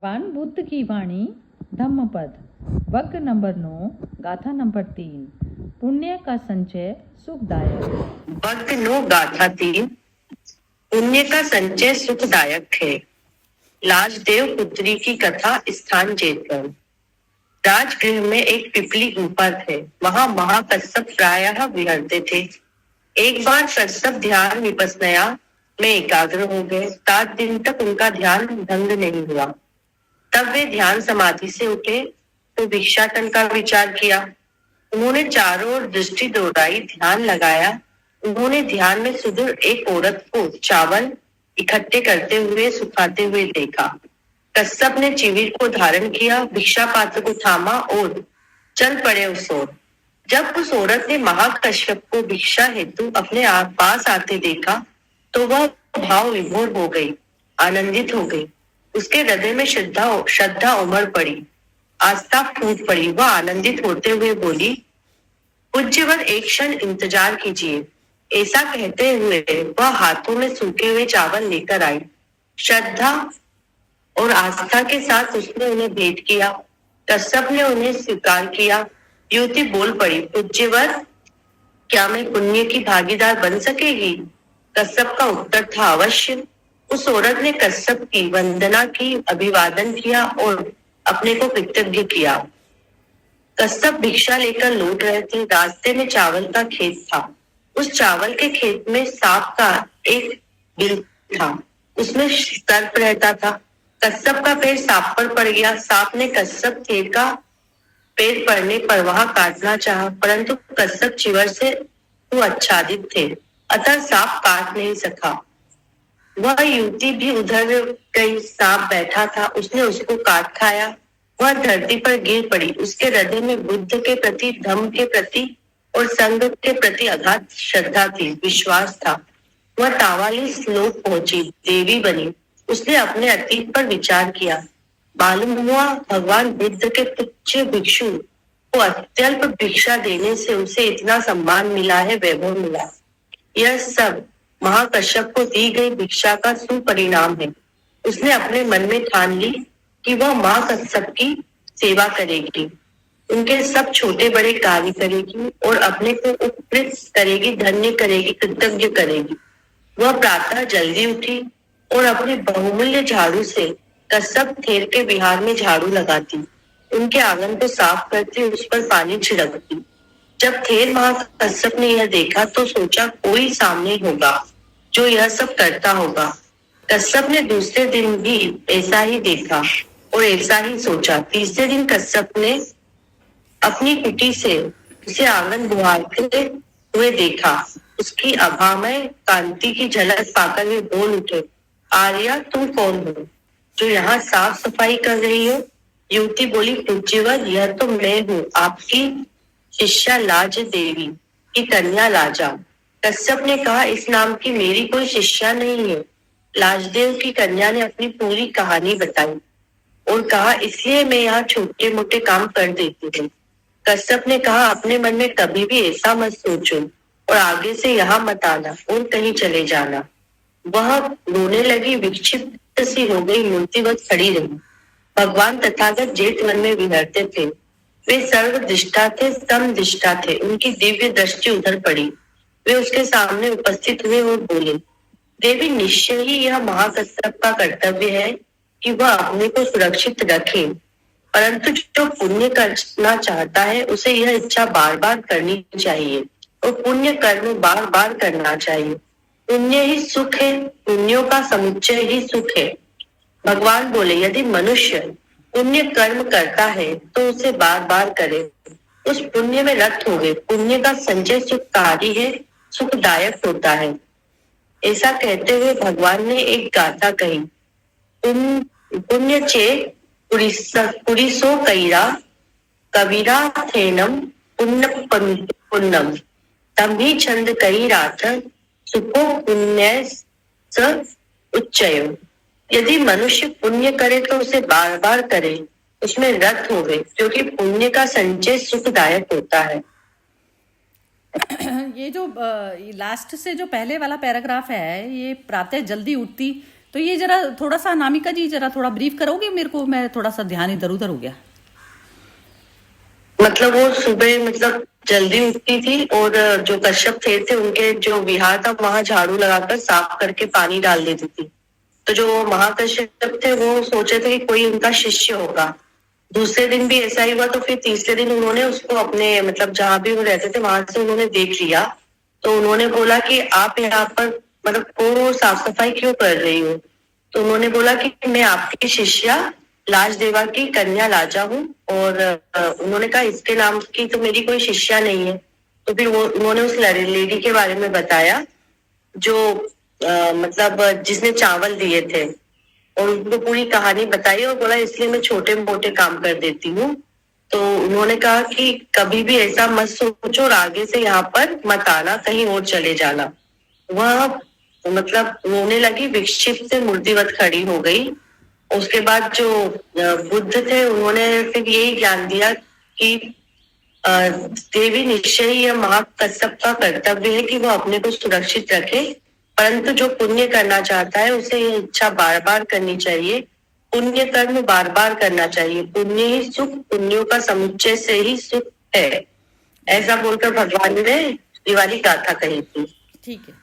भगवान बुद्ध की वाणी धम्मपद वर्ग नंबर 9 गाथा नंबर 3 पुण्य का संचय सुखदायक। वर्ग 9 गाथा 3 पुण्य का संचय सुखदायक है। लाजदेव पुत्री की कथा स्थान जेतवन। राजगृह में एक पिपली गुफा थे। वहां महाकश्यप प्रायः विहरते थे। एक बार कश्यप ध्यान विपस्सना में एकाग्र हो गए। 7 दिन तक उनका ध्यान भंग नहीं हुआ। तब वे ध्यान समाधि से उठे तो भिक्षाटन का विचार किया। उन्होंने चारों ओर दृष्टि दौड़ाई, ध्यान लगाया। उन्होंने ध्यान में सुदूर एक औरत को चावल इकट्ठे करते हुए सुखाते हुए देखा। कश्यप ने चिविर को धारण किया, भिक्षा पात्र को थामा और चल पड़े उस ओर। जब उस औरत ने महाकश्यप को भिक्षा हेतु अपने पास आते देखा तो वह भाव विभोर हो गई, आनंदित हो गई। उसके हृदय में श्रद्धा उमड़ पड़ी, आस्था फूट पड़ी। वह आनंदित होते हुए बोली, पूज्यवर एक क्षण इंतजार कीजिए। ऐसा कहते हुए वह हाथों में सूखे हुए चावल लेकर आई। श्रद्धा और आस्था के साथ उसने उन्हें भेंट किया। कश्यप ने उन्हें स्वीकार किया। युवती बोल पड़ी, पूज्यवर क्या मैं पुण्य की भागीदार बन सकेगी? कश्यप का उत्तर था, अवश्य। उस औरत ने कश्यप की वंदना की, अभिवादन किया और अपने को कृतज्ञ किया। कश्यप भिक्षा लेकर लौट रहे थे। रास्ते में चावल का खेत था। उस चावल के खेत में सांप का एक बिल था। उसमें सर्प रहता था। कश्यप का पैर सांप पर पड़ गया। सांप ने कश्यप का पैर पड़ने पर वहां काटना चाहा, परंतु कश्यप चिवर से तो आच्छादित थे, अतः सांप काट नहीं सका। वह युवती भी उधर गई। सांप बैठा था, उसने उसको काट खाया। वह धरती पर गिर पड़ी। उसके हृदय में बुद्ध के प्रति, धम्म के प्रति और संघ के प्रति अगाध श्रद्धा थी, विश्वास था। वह 43 लोक पहुंची, देवी बनी। उसने अपने अतीत पर विचार किया। मालूम हुआ भगवान बुद्ध के तुच्छ भिक्षु को अत्यल्प भिक्षा देने से उसे इतना सम्मान मिला है, वैभव मिला। यह सब महाकश्यप को दी गई भिक्षा का सुपरिणाम है। उसने अपने मन में ठान ली कि वह महाकश्यप की सेवा करेगी, उनके सब छोटे बड़े कार्य करेगी और अपने को उपकृत करेगी, धन्य करेगी, कृतज्ञ करेगी। वह प्रातः जल्दी उठी और अपने बहुमूल्य झाड़ू से कश्यप थेर के विहार में झाड़ू लगाती, उनके आंगन को साफ करती, उस पर पानी छिड़कती। जब थेर महाकश्यप ने यह देखा तो सोचा कोई सामने होगा जो यह सब करता होगा। कश्यप ने दूसरे दिन भी ऐसा ही देखा और ऐसा ही सोचा। तीसरे दिन कश्यप ने अपनी कुटी से उसे आंगन बुहारते हुए देखा। उसकी आभामय कांति की झलक पाकर वे बोल उठे, आर्या तुम कौन हो जो यहाँ साफ सफाई कर रही हो? युवती बोली, पूज्यवर यह तो मैं हूँ, आपकी शिष्या लाज देवी की कन्या लाजा। कश्यप ने कहा, इस नाम की मेरी कोई शिष्या नहीं है। लाजदेव की कन्या ने अपनी पूरी कहानी बताई और कहा, इसलिए मैं यहाँ छोटे मोटे काम कर देती हूँ। कश्यप ने कहा, अपने मन में कभी भी ऐसा मत सोचो और आगे से यहाँ मत आना और कहीं चले जाना। वह रोने लगी, विक्षिप्त सी हो गई, मूर्तिवत खड़ी रही। भगवान तथागत जेठवन में विहरते थे। वे सर्वदृष्टा थे, समदृष्टा थे। उनकी दिव्य दृष्टि उधर पड़ी। वे उसके सामने उपस्थित हुए और बोले, देवी निश्चय ही यह महाकश्यप का कर्तव्य है कि वह अपने को सुरक्षित रखे, परंतु जो पुण्य करना चाहता है उसे यह इच्छा बार बार करनी चाहिए और पुण्य कर्म बार बार करना चाहिए। पुण्य ही सुख है, पुण्यों का समुच्चय ही सुख है। भगवान बोले, यदि मनुष्य पुण्य कर्म करता है तो उसे बार बार करे, उस पुण्य में रत हो गए। पुण्य का संचय सुखकारी है, सुखदायक होता है। ऐसा कहते हुए भगवान ने एक गाथा कही, पुण्य चे पुरिसो कैरा कबीरा थेनम पुण्यम तभी छंद कई रात सुखो पुण्य स उच्चयो। यदि मनुष्य पुण्य करे तो उसे बार बार करे, उसमें रत हो गए, क्योंकि पुण्य का संचय सुखदायक होता है। ये जो लास्ट से जो पहले वाला पैराग्राफ है, ये प्रातः जल्दी उठती तो ये जरा थोड़ा सा अनामिका जी जरा थोड़ा ब्रीफ करोगे मेरे को, मैं थोड़ा सा ध्यान इधर उधर हो गया। मतलब वो सुबह मतलब जल्दी उठती थी और जो कश्यप थे उनके जो विहार था वहां झाड़ू लगाकर साफ करके पानी डाल देती थी। तो जो महाकश्यप थे वो सोचे थे कि कोई उनका शिष्य होगा। दूसरे दिन भी ऐसा ही हुआ, तो फिर तीसरे दिन उन्होंने उसको अपने मतलब जहां भी वो रहते थे वहां से उन्होंने देख लिया। तो उन्होंने बोला कि आप यहाँ पर मतलब को साफ सफाई क्यों कर रही हो? तो उन्होंने बोला कि मैं आपकी शिष्या लाजदेवा की कन्या लाजा हूँ, और उन्होंने कहा इसके नाम की तो मेरी कोई शिष्या नहीं है। तो फिर वो उन्होंने उस लेडी के बारे में बताया जो मतलब जिसने चावल दिए थे, और उनको पूरी कहानी बताई और बोला इसलिए मैं छोटे मोटे काम कर देती हूँ। तो उन्होंने कहा कि कभी भी ऐसा मत सोचो और आगे से यहाँ पर मत आना, कहीं और चले जाना। वह मतलब रोने लगी, विक्षिप्त से मूर्तिवत खड़ी हो गई। उसके बाद जो बुद्ध थे उन्होंने फिर यही ज्ञान दिया कि देवी निश्चय ही यह महाकश्यप का कर्तव्य है कि वह अपने को सुरक्षित रखे, परंतु जो पुण्य करना चाहता है उसे यह इच्छा बार बार करनी चाहिए। पुण्य कर्म बार बार करना चाहिए। पुण्य ही सुख, पुण्यों का समुच्चय से ही सुख है। ऐसा बोलकर भगवान ने दिवाली गाथा कही थी। ठीक है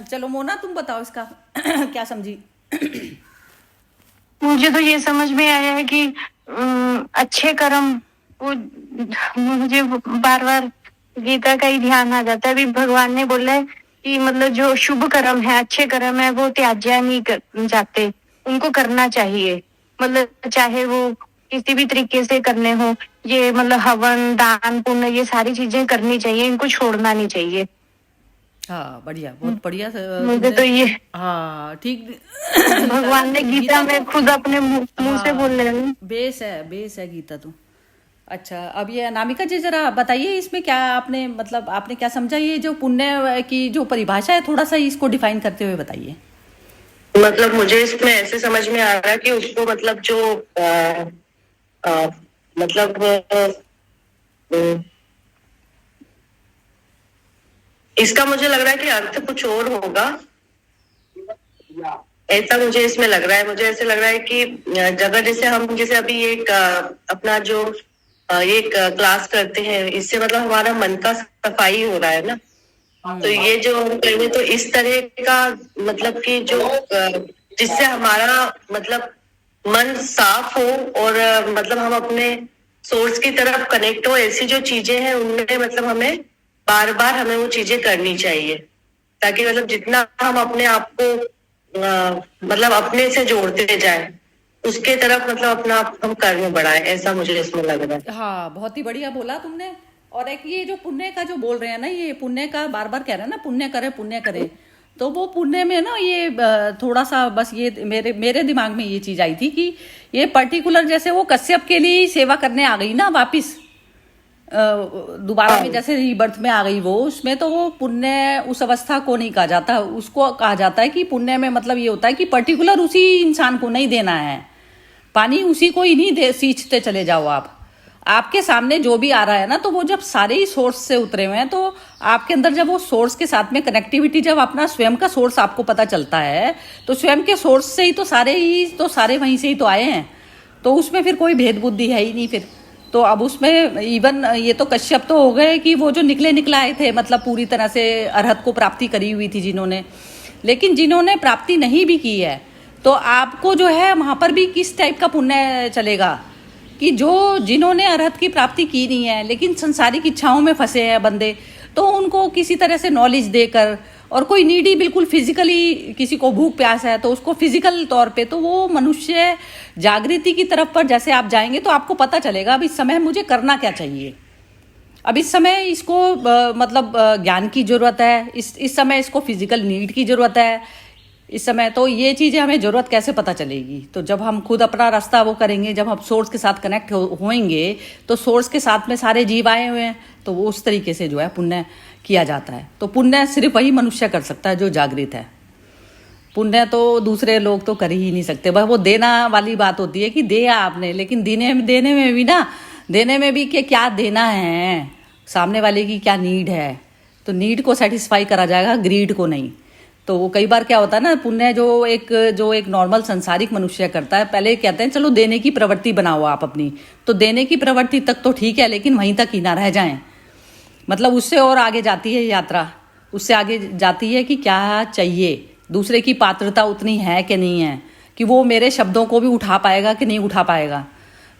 चलो मोना तुम बताओ इसका क्या समझी? मुझे तो ये समझ में आया है कि अच्छे कर्म, वो मुझे बार बार गीता का ही ध्यान आ जाता है। अभी भगवान ने बोला है कि मतलब जो शुभ कर्म है, अच्छे कर्म है, वो त्याज्या नहीं जाते, उनको करना चाहिए। मतलब चाहे वो किसी भी तरीके से करने हो, ये मतलब हवन दान पुण्य ये सारी चीजें करनी चाहिए, इनको छोड़ना नहीं चाहिए। हाँ बढ़िया, बहुत बढ़िया मुझे तो ये हाँ ठीक भगवान ने गीता में खुद अपने मुंह से बोल रहे हैं। बेस है गीता तो। अच्छा अब ये अनामिका जी जरा बताइए इसमें क्या आपने मतलब आपने क्या समझा, ये जो पुण्य की जो परिभाषा है थोड़ा सा इसको डिफाइन करते हुए बताइए। मतलब मुझे इसमें ऐसे समझ में आ रहा है कि उसको मतलब जो मतलब इसका मुझे लग रहा है कि अर्थ कुछ और होगा, ऐसा मुझे इसमें लग रहा है। मुझे ऐसे लग रहा है कि जगह जैसे हम जैसे अभी एक अपना जो एक क्लास करते हैं, इससे मतलब हमारा मन का सफाई हो रहा है ना। तो ये जो हम करेंगे तो इस तरह का मतलब कि जो जिससे हमारा मतलब मन साफ हो और मतलब हम अपने सोर्स की तरफ कनेक्ट हो, ऐसी जो चीजें हैं उनमें मतलब हमें बार बार हमें वो चीजें करनी चाहिए, ताकि मतलब जितना हम अपने आप को मतलब अपने से जोड़ते जाए उसके तरफ मतलब अपना हम कर्म बढ़ाए, ऐसा मुझे इसमें लग रहा है। हाँ बहुत ही बढ़िया बोला तुमने। और एक ये जो पुण्य का जो बोल रहे हैं ना, ये पुण्य का बार बार कह रहे हैं ना, पुण्य करे, तो वो पुण्य में ना ये थोड़ा सा बस ये मेरे दिमाग में ये चीज आई थी कि ये पर्टिकुलर जैसे वो कश्यप के लिए सेवा करने आ गई ना वापिस दोबारा में, जैसे रीबर्थ में आ गई वो, उसमें तो वो पुण्य उस अवस्था को नहीं कहा जाता। उसको कहा जाता है कि पुण्य में मतलब ये होता है कि पर्टिकुलर उसी इंसान को नहीं देना है पानी, उसी को ही नहीं दे सींचते चले जाओ आप। आपके सामने जो भी आ रहा है ना, तो वो जब सारे ही सोर्स से उतरे हुए हैं, तो आपके अंदर जब वो सोर्स के साथ में कनेक्टिविटी, जब अपना स्वयं का सोर्स आपको पता चलता है, तो स्वयं के सोर्स से ही तो सारे वहीं से ही तो आए हैं। तो उसमें फिर कोई भेद बुद्धि है ही नहीं फिर। तो अब उसमें इवन ये तो कश्यप तो हो गए कि वो जो निकले आए थे, मतलब पूरी तरह से अरहत को प्राप्ति करी हुई थी जिन्होंने, लेकिन जिन्होंने प्राप्ति नहीं भी की है, तो आपको जो है वहां पर भी किस टाइप का पुण्य चलेगा कि जिन्होंने अरहत की प्राप्ति की नहीं है लेकिन संसारिक इच्छाओं में फंसे हैं बंदे, तो उनको किसी तरह से नॉलेज देकर, और कोई नीडी बिल्कुल फिजिकली किसी को भूख प्यास है तो उसको फिजिकल तौर पे, तो वो मनुष्य जागृति की तरफ पर जैसे आप जाएंगे तो आपको पता चलेगा अब इस समय मुझे करना क्या चाहिए। अब इस समय इसको मतलब ज्ञान की जरूरत है, इस समय इसको फिजिकल नीड की जरूरत है इस समय। तो ये चीज़ें हमें ज़रूरत कैसे पता चलेगी? तो जब हम खुद अपना रास्ता वो करेंगे, जब हम सोर्स के साथ कनेक्ट होएंगे, तो सोर्स के साथ में सारे जीव आए हुए हैं, तो वो उस तरीके से जो है पुण्य किया जाता है। तो पुण्य सिर्फ वही मनुष्य कर सकता है जो जागृत है। पुण्य तो दूसरे लोग तो कर ही नहीं सकते। बस वो देना वाली बात होती है कि दिया आपने, लेकिन देने में भी कि क्या देना है, सामने वाले की क्या नीड है, तो नीड को सेटिस्फाई करा जाएगा, ग्रीड को नहीं। तो वो कई बार क्या होता है ना, पुण्य जो एक नॉर्मल संसारिक मनुष्य करता है, पहले कहते हैं चलो देने की प्रवृत्ति बनाओ आप अपनी, तो देने की प्रवृत्ति तक तो ठीक है, लेकिन वहीं तक ही ना रह जाएं। मतलब उससे और आगे जाती है यात्रा, उससे आगे जाती है कि क्या चाहिए, दूसरे की पात्रता उतनी है कि नहीं है, कि वो मेरे शब्दों को भी उठा पाएगा कि नहीं उठा पाएगा।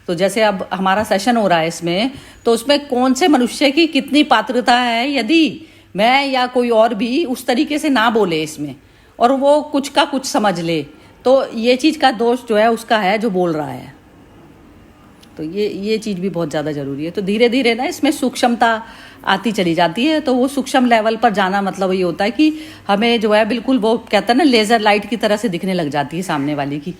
तो जैसे अब हमारा सेशन हो रहा है इसमें, तो उसमें कौन से मनुष्य की कितनी पात्रता है, यदि मैं या कोई और भी उस तरीके से ना बोले इसमें, और वो कुछ का कुछ समझ ले, तो ये चीज़ का दोष जो है उसका है जो बोल रहा है। तो ये चीज़ भी बहुत ज़्यादा ज़रूरी है। तो धीरे धीरे ना इसमें सूक्ष्मता आती चली जाती है। तो वो सूक्ष्म लेवल पर जाना मतलब ये होता है कि हमें जो है बिल्कुल वो कहते हैं ना लेज़र लाइट की तरह से दिखने लग जाती है सामने वाले की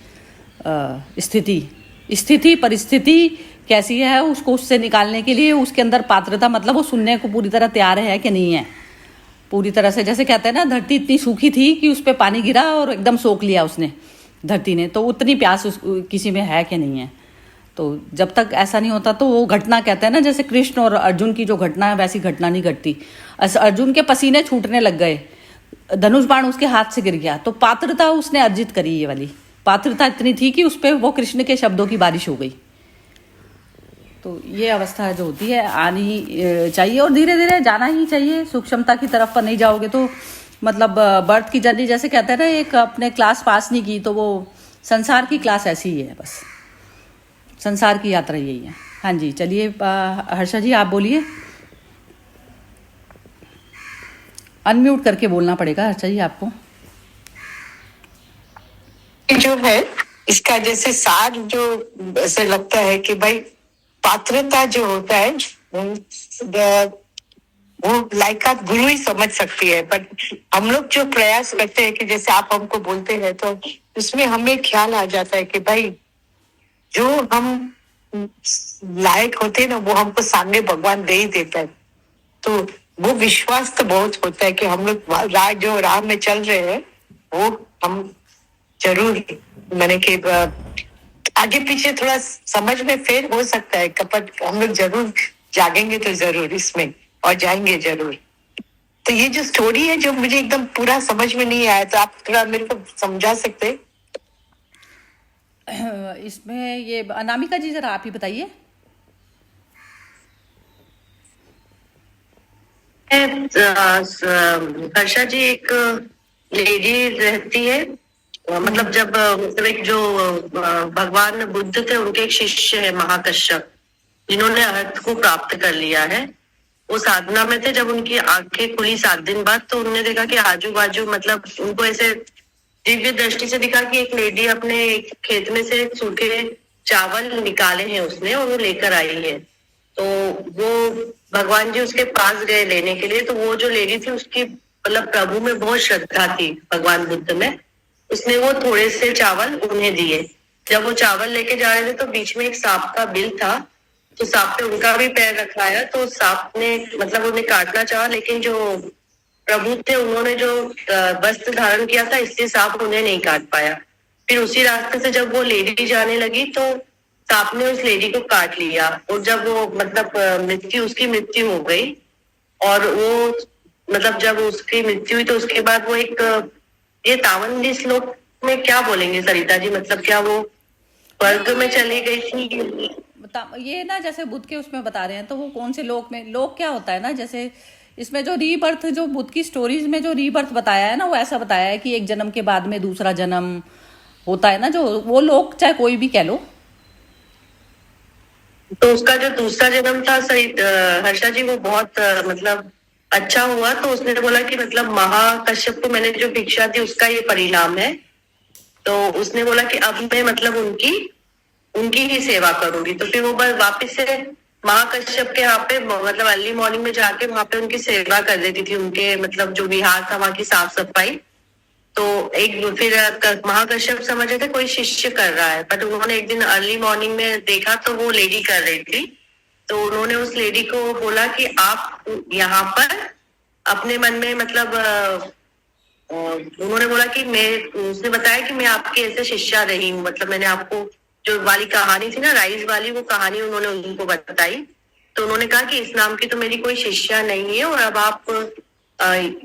स्थिति परिस्थिति कैसी है, उसको उससे निकालने के लिए उसके अंदर पात्रता, मतलब वो सुनने को पूरी तरह तैयार है कि नहीं है पूरी तरह से। जैसे कहते हैं ना, धरती इतनी सूखी थी कि उस पर पानी गिरा और एकदम सोख लिया उसने धरती ने, तो उतनी प्यास किसी में है कि नहीं है। तो जब तक ऐसा नहीं होता तो वो घटना कहते हैं ना, जैसे कृष्ण और अर्जुन की जो घटना है वैसी घटना नहीं घटती। अर्जुन के पसीने छूटने लग गए, धनुष बाण उसके हाथ से गिर गया, तो पात्रता उसने अर्जित करी, ये वाली पात्रता इतनी थी कि उस पर वो कृष्ण के शब्दों की बारिश हो गई। तो ये अवस्था जो होती है आनी चाहिए और धीरे धीरे जाना ही चाहिए। सूक्ष्मता की तरफ पर नहीं जाओगे तो मतलब बर्थ की जर्नी, जैसे कहते हैं ना, एक अपने क्लास पास नहीं की तो वो संसार की क्लास ऐसी ही है, बस संसार की यात्रा यही है। हाँ जी, चलिए हर्षा जी आप बोलिए, अनम्यूट करके बोलना पड़ेगा हर्षा जी आपको। जो है इसका जैसे सार जो ऐसे लगता है कि भाई पात्रता जो होता है वो लाइक आप गुरु ही समझ सकती है, बट हम लोग जो प्रयास करते हैं कि जैसे आप हमको बोलते हैं तो उसमें हमें ख्याल आ जाता है कि भाई जो हम लायक होते हैं ना वो हमको सामने भगवान दे ही देता है। तो वो विश्वास तो बहुत होता है कि हम लोग जो राह में चल रहे हैं वो हम जरूर, मैंने कि आगे पीछे थोड़ा समझ में फेर हो सकता है, कपट हम लोग जरूर जागेंगे तो जरूर इसमें और जाएंगे जरूर। तो ये जो स्टोरी है जो मुझे एकदम पूरा समझ में नहीं आया, तो आप थोड़ा मेरे को समझा सकते हैं? इसमें ये अनामिका जी जरा आप ही बताइए। हर्षा जी, एक लेडी रहती है, मतलब जब मतलब एक जो भगवान बुद्ध थे उनके एक शिष्य है महाकश्यप, जिन्होंने अर्थ को प्राप्त कर लिया है। वो साधना में थे, जब उनकी आंखें खुली 7 दिन बाद, तो उन्होंने देखा कि आजू बाजू मतलब उनको ऐसे दिव्य दृष्टि से दिखा कि एक लेडी अपने खेत में से सूखे चावल निकाले हैं उसने और वो लेकर आई है। तो वो भगवान जी उसके पास गए लेने के लिए, तो वो जो लेडी थी उसकी मतलब प्रभु में बहुत श्रद्धा थी, भगवान बुद्ध में। उसने वो थोड़े से चावल उन्हें दिए। जब वो चावल लेके जा रहे थे तो बीच में एक सांप का बिल था, तो सांप पे उनका भी पैर रखाया, तो सांप ने मतलब उन्हें काटना चाहा, लेकिन जो प्रभु थे उन्होंने जो वस्त्र धारण किया था इसलिए सांप उन्हें नहीं काट पाया। फिर उसी रास्ते से जब वो लेडी जाने लगी तो सांप ने उस लेडी को काट लिया, और जब वो मतलब उसकी मृत्यु हो गई, और वो मतलब जब उसकी मृत्यु हुई तो उसके बाद वो एक ये तावंदी श्लोक में क्या बोलेंगे सरिता जी, मतलब क्या वो स्वर्ग में चली गई थी? ये ना जैसे बुद्ध के उसमें बता रहे हैं, तो वो कौन से लोक में, लोक क्या होता है ना, जैसे इसमें जो रीबर्थ, जो बुद्ध की स्टोरीज में जो रीबर्थ बताया है ना, वो ऐसा बताया है कि एक जन्म के बाद में दूसरा जन्म होता है ना, जो वो लोक चाहे कोई भी कह लो। तो उसका जो दूसरा जन्म था हर्षा जी, वो बहुत मतलब अच्छा हुआ। तो उसने बोला कि मतलब महाकश्यप को मैंने जो भिक्षा दी उसका ये परिणाम है। तो उसने बोला कि अब मैं मतलब उनकी ही सेवा करूंगी। तो फिर वो बस वापिस से महाकश्यप के यहाँ पे मतलब अर्ली मॉर्निंग में जाके वहां पे उनकी सेवा कर देती थी, उनके मतलब जो विहार था वहां की साफ सफाई। तो एक फिर महाकश्यप समझ रहे थे कोई शिष्य कर रहा है, बट उन्होंने एक दिन अर्ली मॉर्निंग में देखा तो वो लेडी कर रही थी। तो उन्होंने उस लेडी को बोला कि आप यहाँ पर अपने मन में मतलब उन्होंने बोला कि उसने बताया कि मैं आपकी ऐसे शिष्या रही हूँ, मतलब मैंने आपको जो वाली कहानी थी ना राइज वाली, वो कहानी उन्होंने उनको बताई। तो उन्होंने कहा कि इस नाम की तो मेरी कोई शिष्या नहीं है, और अब आप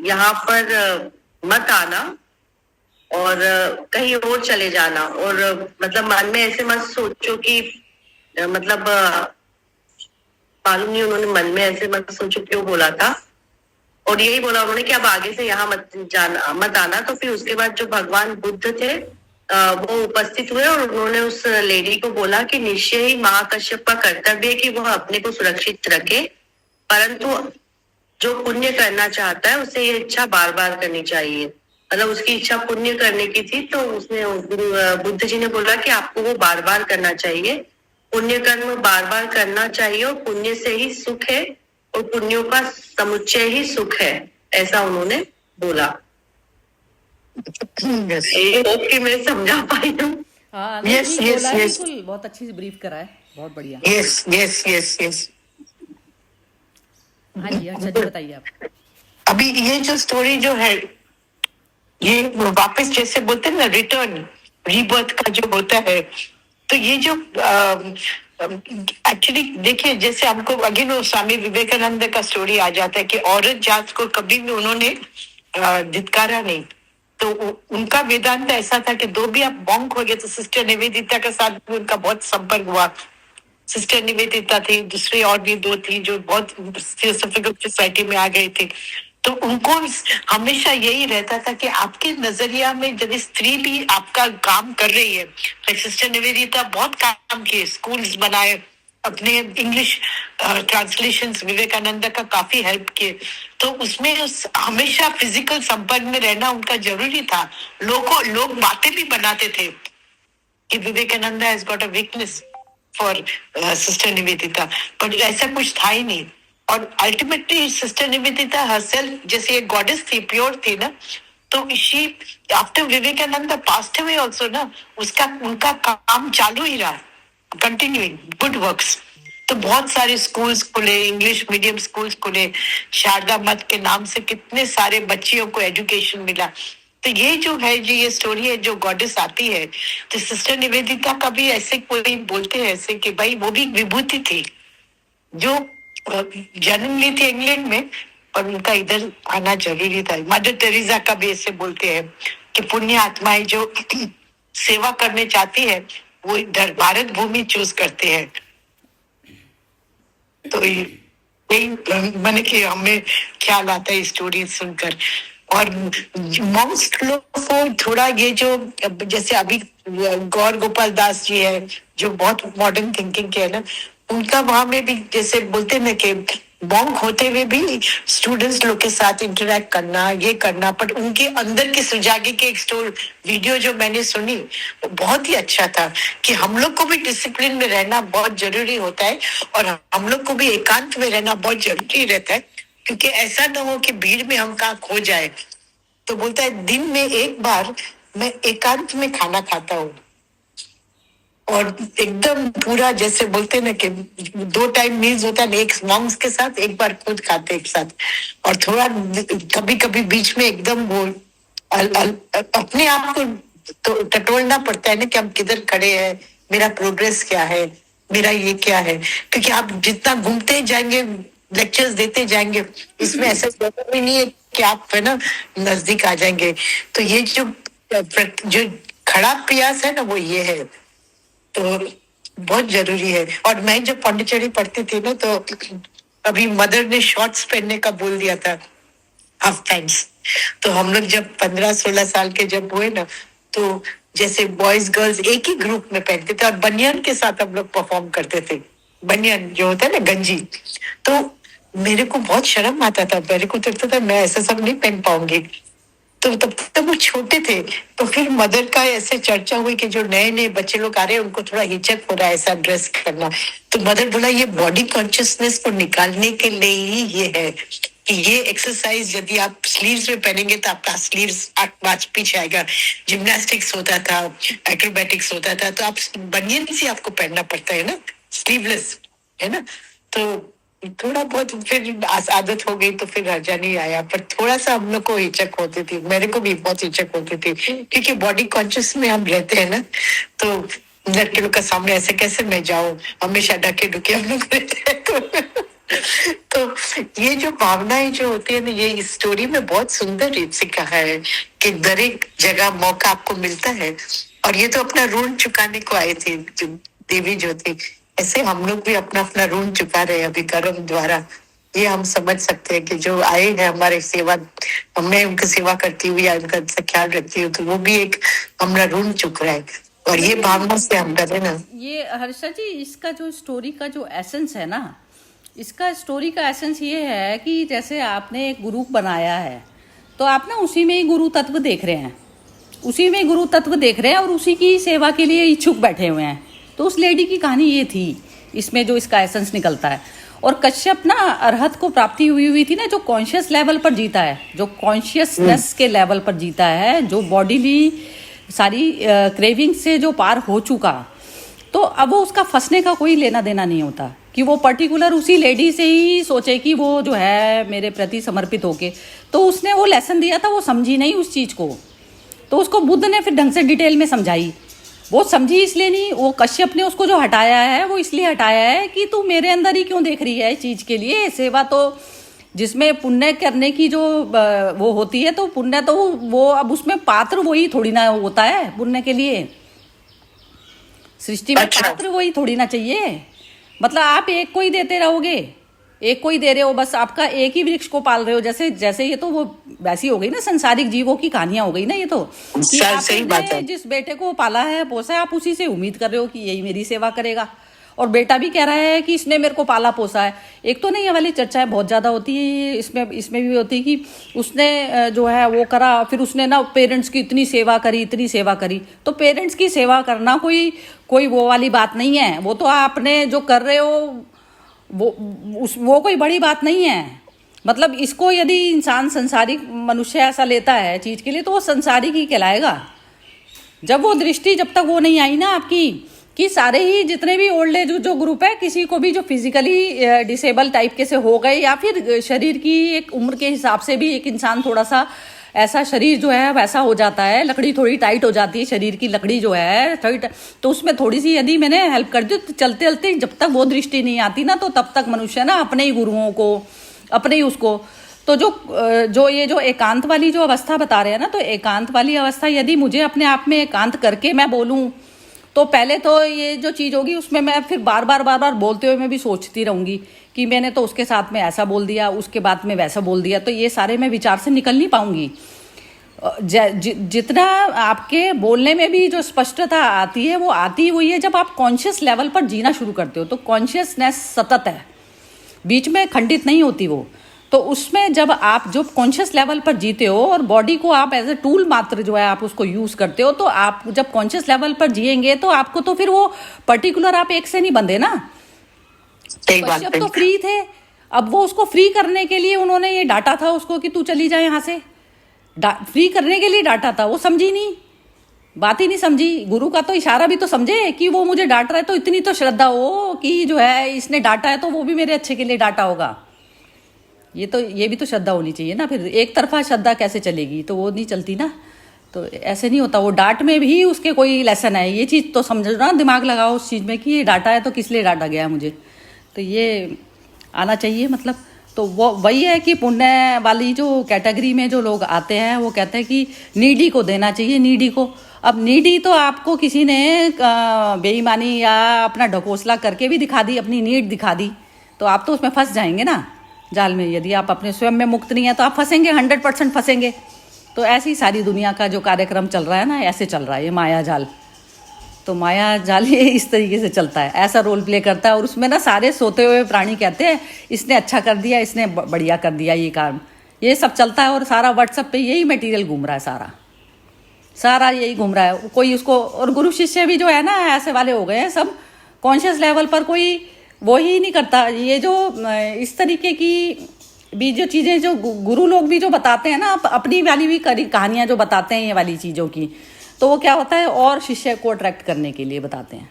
यहाँ पर मत आना और कहीं और चले जाना, और मतलब मन में ऐसे मत सोचो कि मतलब मालूम नहीं उन्होंने मन में ऐसे मत सोचो क्यों बोला था, और यही बोला उन्होंने कि अब आगे से यहाँ मत आना। तो फिर उसके बाद जो भगवान बुद्ध थे वो उपस्थित हुए और उन्होंने उस लेडी को बोला कि निश्चय ही महाकश्यप का कर्तव्य है कि वह अपने को सुरक्षित रखे, परंतु जो पुण्य करना चाहता है उसे ये इच्छा बार बार करनी चाहिए। मतलब उसकी इच्छा पुण्य करने की थी, तो उसने बुद्ध जी ने बोला कि आपको वो बार बार करना चाहिए, पुण्य कर्म बार बार करना चाहिए, और पुण्य से ही सुख है और पुण्यों का समुच्चय ही सुख है, ऐसा उन्होंने बोला। Yes. ये होप कि मैं समझा पाई हूँ। हाँ Yes, ठीक yes, बोला है, yes. बिल्कुल बहुत अच्छी से ब्रीफ करा है, बहुत बढ़िया। Yes, yes, yes, yes. हाँ जी, अच्छा जी बताइए आप। अभी ये जो स्टोरी जो है, ये वापस जैसे बोलते हैं ना, रिटर्न रीबर्थ का जो होता है, तो ये जो एक्चुअली देखिए, जैसे हमको अगेन वो स्वामी विवेकानंद का स्टोरी आ जाता है कि औरत जात को कभी भी उन्होंने धिक्कारा नहीं। तो उनका वेदांत ऐसा था कि दो भी आप बॉन्क हो गए तो सिस्टर निवेदिता के साथ भी उनका बहुत संपर्क हुआ। सिस्टर निवेदिता थी, दूसरी और भी दो थी जो बहुत थियोसॉफिकल सोसाइटी में आ गए थे। तो उनको हमेशा यही रहता था कि आपके नजरिया में जब स्त्री भी आपका काम कर रही है, तो सिस्टर निवेदिता बहुत काम किए, स्कूल्स बनाए, अपने इंग्लिश ट्रांसलेशंस विवेकानंद का काफी हेल्प किए। तो उसमें हमेशा फिजिकल संपर्क में रहना उनका जरूरी था। लोग बातें भी बनाते थे कि Vivekananda has got a weakness for sister Nivedita, पर ऐसा कुछ था ही नहीं। और अल्टीमेटली सिस्टर निवेदिता हरसेल्फ जैसे एक गॉडेस थी, प्योर थी ना, तो she after Vivekananda passed away also ना, उनका काम चालू ही रहा, कंटिन्यूइंग गुड वर्क्स। तो बहुत सारे स्कूल्स खुले, इंग्लिश मीडियम स्कूल्स खुले, शारदा मठ के नाम से कितने सारे बच्चियों को एजुकेशन मिला। तो ये जो है, जो ये स्टोरी है, जो गॉडेस आती है, तो सिस्टर निवेदिता का भी ऐसे कोई बोलते हैं ऐसे कि भाई वो भी विभूति थी जो जन्म ली थी इंग्लैंड में, और उनका इधर आना जरूरी था। मदर टेरेसा का भी ऐसे बोलते हैं कि पुण्य आत्माएं जो सेवा करने चाहती है वो इधर भारत भूमि चूज करते हैं। तो यही मैंने कि हमें ख्याल आता है स्टोरी सुनकर। और मोस्ट लोग को थोड़ा ये जो जैसे अभी गौर गोपाल दास जी है जो बहुत मॉडर्न थिंकिंग के है ना, उनका वहां में भी जैसे बोलते हैं ना कि बॉन्क होते हुए भी स्टूडेंट्स लोग के साथ इंटरेक्ट करना, ये करना, पर उनके अंदर के सुजागे के एक वीडियो जो मैंने सुनी वो बहुत ही अच्छा था कि हम लोग को भी डिसिप्लिन में रहना बहुत जरूरी होता है, और हम लोग को भी एकांत में रहना बहुत जरूरी रहता है, क्योंकि ऐसा ना हो कि भीड़ में हम कहाँ खो जाए। तो बोलता है दिन में एक बार मैं एकांत में खाना खाता हूँ, और एकदम पूरा जैसे बोलते ना कि 2 टाइम मील्स होता है, एक मॉन्क्स के साथ, एक बार खुद खाते एक साथ, और थोड़ा कभी कभी बीच में एकदम वो अपने आप को तो टटोलना पड़ता है ना कि हम किधर खड़े हैं, मेरा प्रोग्रेस क्या है, मेरा ये क्या है, क्योंकि आप जितना घूमते जाएंगे, लेक्चर्स देते जाएंगे, इसमें ऐसा जरूरी नहीं है कि आप है ना नजदीक आ जाएंगे। तो ये जो खड़ा प्रयास है ना वो ये है, तो बहुत जरूरी है। और मैं जब पांडिचेरी पढ़ती थी ना, तो अभी मदर ने शॉर्ट्स पहनने का बोल दिया था, हाफ पैंट्स। तो हम लोग जब 15-16 साल के जब हुए ना, तो जैसे बॉयज गर्ल्स एक ही ग्रुप में पहनते थे, और बनियान के साथ हम लोग परफॉर्म करते थे, बनियान जो होता है ना गंजी। तो मेरे को बहुत शर्म आता था, मेरे को तो लगता था मैं ऐसा सब नहीं पहन पाऊंगी। तो तब वो छोटे थे, तो फिर मदर का ऐसे चर्चा हुई कि जो नए नए बच्चे लोग आ रहे हैं उनको थोड़ा हिचक हो रहा है ऐसा ड्रेस करना। तो मदर बोला ये बॉडी कॉन्शियसनेस को निकालने के लिए ही ये है कि ये एक्सरसाइज यदि आप स्लीव्स में पहनेंगे तो आपका स्लीव्स आगे पीछे आएगा। जिम्नास्टिक्स होता था, एक्रोबैटिक्स होता था, तो आप बनियन से आपको पहनना पड़ता है ना, स्लीवलेस, है ना। तो थोड़ा बहुत फिर आदत हो गई तो फिर हर्जा नहीं आया, पर थोड़ा सा हम लोग को हिचक होती थी, मेरे को भी बहुत हिचक होती थी, क्योंकि बॉडी कॉन्शियस में हम रहते हैं ना। तो लड़के लोग का सामने ऐसे कैसे मैं जाऊं, हमेशा ढके ढुके हम लोग रहते हैं। तो ये जो भावनाएं जो होती है ना, ये इस स्टोरी में बहुत सुंदर रूप से कहा है कि दर एक जगह मौका आपको मिलता है। और ये तो अपना ऋण चुकाने को आए थे जो देवी जो थी, ऐसे हम लोग भी अपना अपना ऋण चुका रहे हैं अभी कर्म द्वारा। ये हम समझ सकते हैं कि जो आए हैं हमारे सेवा, मैं उनकी सेवा करती हुई उनका ख्याल रखती हूँ, तो वो भी एक हमारा ऋण चुक रहा है। और ये भावना से हम करें ना, ये हर्षा जी, इसका जो स्टोरी का जो एसेंस है ना, इसका स्टोरी का एसेंस ये है कि जैसे आपने एक ग्रुप बनाया है, तो आप ना उसी में ही गुरु तत्व देख रहे हैं, उसी में गुरु तत्व देख रहे हैं और उसी की सेवा के लिए इच्छुक बैठे हुए हैं। तो उस लेडी की कहानी ये थी, इसमें जो इसका एसेंस निकलता है। और कश्यप ना अरहत को प्राप्ति हुई थी ना, जो कॉन्शियस लेवल पर जीता है, जो कॉन्शियसनेस के लेवल पर जीता है, जो बॉडीली सारी क्रेविंग से जो पार हो चुका, तो अब वो उसका फंसने का कोई लेना देना नहीं होता कि वो पर्टिकुलर उसी लेडी से ही सोचे कि वो जो है मेरे प्रति समर्पित होके। तो उसने वो लेसन दिया था, वो समझी नहीं उस चीज़ को, तो उसको बुद्ध ने फिर ढंग से डिटेल में समझाई। वो समझी इसलिए नहीं, वो कश्यप ने उसको जो हटाया है वो इसलिए हटाया है कि तू मेरे अंदर ही क्यों देख रही है इस चीज़ के लिए। सेवा तो जिसमें पुण्य करने की जो वो होती है, तो पुण्य तो वो अब उसमें पात्र वही थोड़ी ना होता है पुण्य के लिए, सृष्टि में पात्र वही थोड़ी ना चाहिए। मतलब आप एक को ही देते रहोगे, एक को ही दे रहे हो, बस आपका एक ही वृक्ष को पाल रहे हो। जैसे जैसे ये तो वो वैसी हो गई ना, संसारिक जीवों की कहानियां हो गई ना ये तो, कि सही बात है। आपने जिस बेटे को पाला है पोसा है, आप उसी से उम्मीद कर रहे हो कि यही मेरी सेवा करेगा। और बेटा भी कह रहा है कि इसने मेरे को पाला पोसा है। एक तो नहीं, ये वाली चर्चाएं बहुत ज्यादा होती है, इसमें भी होती है कि उसने जो है वो करा, फिर उसने ना पेरेंट्स की इतनी सेवा करी, इतनी सेवा करी। तो पेरेंट्स की सेवा करना कोई वो वाली बात नहीं है, वो तो आपने जो कर रहे हो वो कोई बड़ी बात नहीं है। मतलब इसको यदि इंसान संसारिक मनुष्य ऐसा लेता है चीज के लिए, तो वो संसारिक ही कहलाएगा। जब वो दृष्टि, जब तक वो नहीं आई ना आपकी कि सारे ही जितने भी ओल्ड एज जो ग्रुप है, किसी को भी जो फिजिकली डिसेबल टाइप के से हो गए, या फिर शरीर की एक उम्र के हिसाब से भी एक इंसान थोड़ा सा ऐसा शरीर जो है वैसा हो जाता है, लकड़ी थोड़ी टाइट हो जाती है, शरीर की लकड़ी जो है थोड़ी, तो उसमें थोड़ी सी यदि मैंने हेल्प कर दी, तो चलते चलते जब तक वो दृष्टि नहीं आती ना, तो तब तक मनुष्य ना अपने ही गुरुओं को, अपने ही उसको, तो जो ये जो एकांत वाली जो अवस्था बता रहे हैं ना, तो एकांत वाली अवस्था यदि मुझे अपने आप में एकांत करके मैं बोलूं, तो पहले तो ये जो चीज़ होगी उसमें मैं फिर बार बार बोलते हुए मैं भी सोचती रहूंगी कि मैंने तो उसके साथ में ऐसा बोल दिया, उसके बाद में वैसा बोल दिया, तो ये सारे मैं विचार से निकल नहीं पाऊंगी। जितना आपके बोलने में भी जो स्पष्टता आती है, वो आती हुई है जब आप कॉन्शियस लेवल पर जीना शुरू करते हो। तो कॉन्शियसनेस सतत है, बीच में खंडित नहीं होती वो। तो उसमें जब आप जो कॉन्शियस लेवल पर जीते हो और बॉडी को आप एज ए टूल मात्र जो है आप उसको यूज करते हो, तो आप जब कॉन्शियस लेवल पर जिएंगे तो आपको तो फिर वो पर्टिकुलर आप एक से नहीं बंधे ना। कश्यप तो फ्री थे, अब वो उसको फ्री करने के लिए उन्होंने ये डांटा था उसको कि तू चली जाए यहाँ से, फ्री करने के लिए डांटा था। वो समझी नहीं, बात ही नहीं समझी। गुरु का तो इशारा भी तो समझे कि वो मुझे डांट रहा है, तो इतनी तो श्रद्धा हो कि जो है इसने डांटा है तो वो भी मेरे अच्छे के लिए डांटा होगा। ये भी तो श्रद्धा होनी चाहिए ना। फिर एक तरफा श्रद्धा कैसे चलेगी, तो वो नहीं चलती ना। तो ऐसे नहीं होता, वो डांट में भी उसके कोई लेसन है, ये चीज़ तो समझना, दिमाग लगाओ उस चीज़ में कि ये डांटा है तो किस लिए डांटा गया मुझे, तो ये आना चाहिए। मतलब तो वो वही है कि पुण्य वाली जो कैटेगरी में जो लोग आते हैं वो कहते हैं कि नीडी को देना चाहिए, नीडी को। अब नीडी तो आपको किसी ने बेईमानी या अपना ढकोसला करके भी दिखा दी, अपनी नीड दिखा दी, तो आप तो उसमें फंस जाएंगे ना जाल में। यदि आप अपने स्वयं में मुक्त नहीं है तो आप फंसेंगे, 100% फंसेंगे। तो ऐसी सारी दुनिया का जो कार्यक्रम चल रहा है ना, ऐसे चल रहा है ये माया जाल। तो माया जाल ये इस तरीके से चलता है, ऐसा रोल प्ले करता है। और उसमें ना सारे सोते हुए प्राणी कहते हैं इसने अच्छा कर दिया, इसने बढ़िया कर दिया ये काम, ये सब चलता है। और सारा व्हाट्सएप पे यही मटेरियल घूम रहा है, सारा यही घूम रहा है। कोई उसको, और गुरु शिष्य भी जो है ना ऐसे वाले हो गए हैं सब, कॉन्शियस लेवल पर कोई वो ही नहीं करता। ये जो इस तरीके की भी जो चीज़ें जो गुरु लोग भी जो बताते हैं ना, अपनी वाली भी कहानियाँ जो बताते हैं ये वाली चीज़ों की, तो वो क्या होता है और शिष्य को अट्रैक्ट करने के लिए बताते हैं,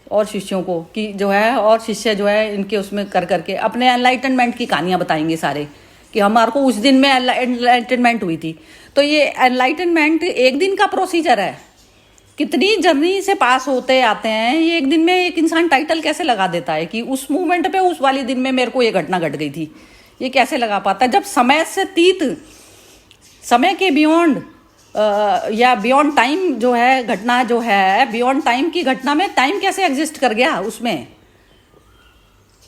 और शिष्यों को कि जो है, और शिष्य जो है इनके उसमें कर करके अपने एनलाइटनमेंट की कहानियाँ बताएंगे सारे, कि हमारे को उस दिन में एनलाइटनमेंट हुई थी। तो ये एनलाइटनमेंट एक दिन का प्रोसीजर है, कितनी जर्नी से पास होते आते हैं, ये एक दिन में एक इंसान टाइटल कैसे लगा देता है कि उस मूवमेंट पे उस वाले दिन में मेरे को ये घटना घट गई थी, ये कैसे लगा पाता है? जब समय से तीत, समय के बियॉन्ड या बियॉन्ड टाइम जो है घटना, जो है बियॉन्ड टाइम की घटना में टाइम कैसे एग्जिस्ट कर गया उसमें,